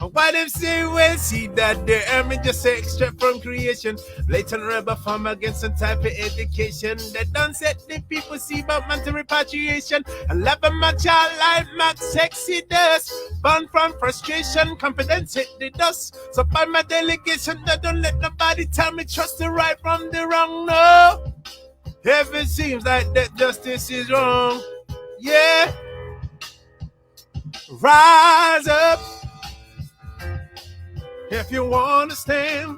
why them say, see that the army just extract from creation. Blatant rebel farm against some type of education that don't set the people see about mental repatriation. And love my child life, max sexy dust. Born from frustration, confidence hit the dust. So by my delegation, that don't let nobody tell me trust the right from the wrong, no. If it seems like that justice is wrong, yeah. Rise up if you understand.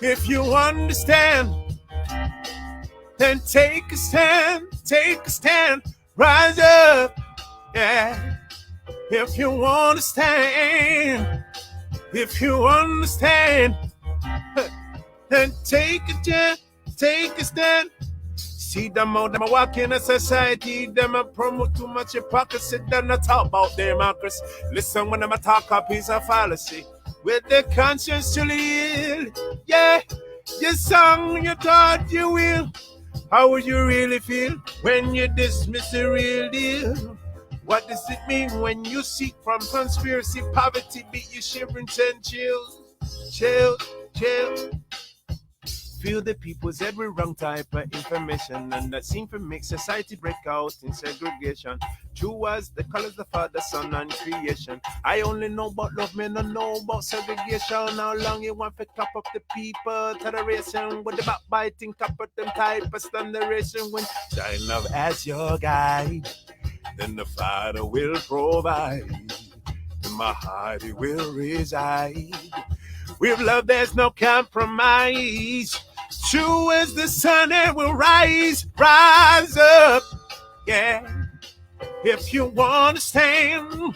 If you understand, then take a stand. Rise up, yeah. If you understand, then take a stand. See them out, them walk in a society, them a promote too much hypocrisy, them not talk about democracy. Listen when them a talk a piece of fallacy, with their conscience truly ill. Yeah, you sung, you thought you will. How would you really feel when you dismiss the real deal? What does it mean when you seek from conspiracy, poverty, beat you shivering, 10 chills? Chill. Feel the people's every wrong type of information, and that seem to make society break out in segregation. True as the colors of Father, Son, and creation. I only know about love, man, I know about segregation. How long you want to clap up the people, toleration, with the backbiting, clap up them type of standardization. When child love as your guide, then the Father will provide. In my heart it will reside. With love there's no compromise. True as the sun it will rise up, yeah. If you understand,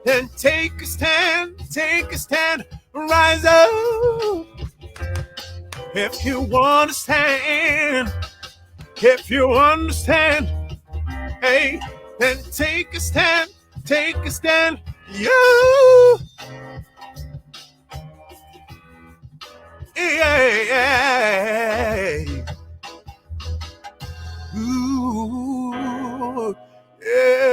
then take a stand, rise up. If you understand, hey, then take a stand, you. Yeah. Ooh. Yeah.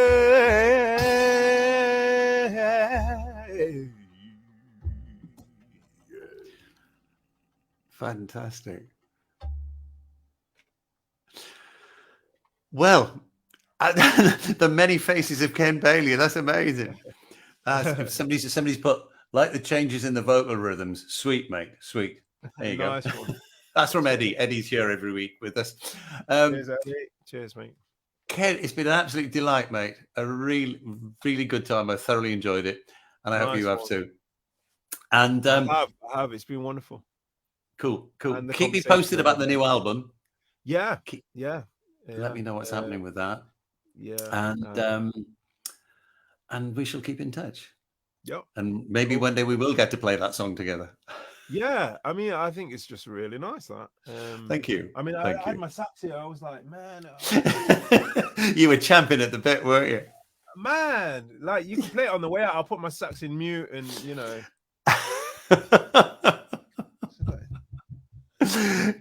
Fantastic. Well, the many faces of Kenn Bailey, that's amazing. Somebody's put, like the changes in the vocal rhythms. Sweet, mate. Sweet. There you nice go. One. That's from Eddie. Eddie's here every week with us. Cheers, Eddie. Cheers, mate. Ken, it's been an absolute delight, mate. A really, really good time. I thoroughly enjoyed it, and I hope you have too. And I have. It's been wonderful. Cool. Keep me posted about the new album. Yeah. Let me know what's happening with that. Yeah. And we shall keep in touch. Yep. And maybe one day we will get to play that song together. Yeah, I mean, I think it's just really nice that. Thank you. I mean, I had my sax here. I was like, man, you were champing at the bit, weren't you? Man, like you can play it on the way out. I'll put my sax in mute, and you know.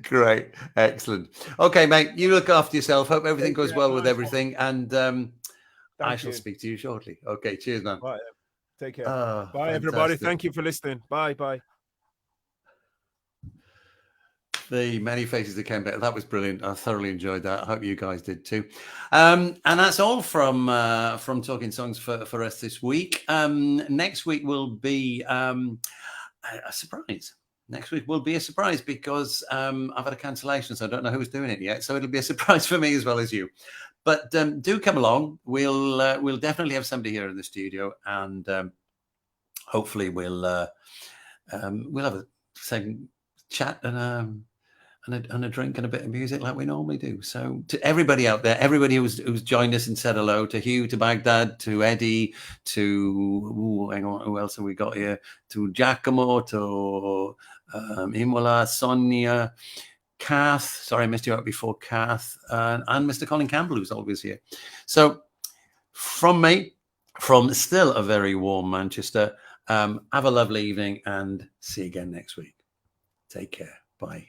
Great, excellent. Okay, mate, you look after yourself. Hope everything goes well with everything, and I shall speak to you shortly. Okay, cheers, man. Bye. Take care. Bye, everybody. Thank you for listening. Bye. The Many Faces of Kenn Bailey. That was brilliant. I thoroughly enjoyed that. I hope you guys did too. And that's all from Talking Songs for us this week. Next week will be a surprise. Next week will be a surprise because I've had a cancellation, so I don't know who's doing it yet. So it'll be a surprise for me as well as you. But do come along. We'll definitely have somebody here in the studio, and hopefully we'll have a second chat and a drink and a bit of music like we normally do. So to everybody out there, everybody who's joined us and said hello, to Hugh, to Baghdad, to Eddie, to hang on, who else have we got here? To Giacomo, to Imola, Sonia, Kath. Sorry, I missed you out before, Kath, and Mr. Colin Campbell, who's always here. So from me, from still a very warm Manchester, have a lovely evening and see you again next week. Take care. Bye.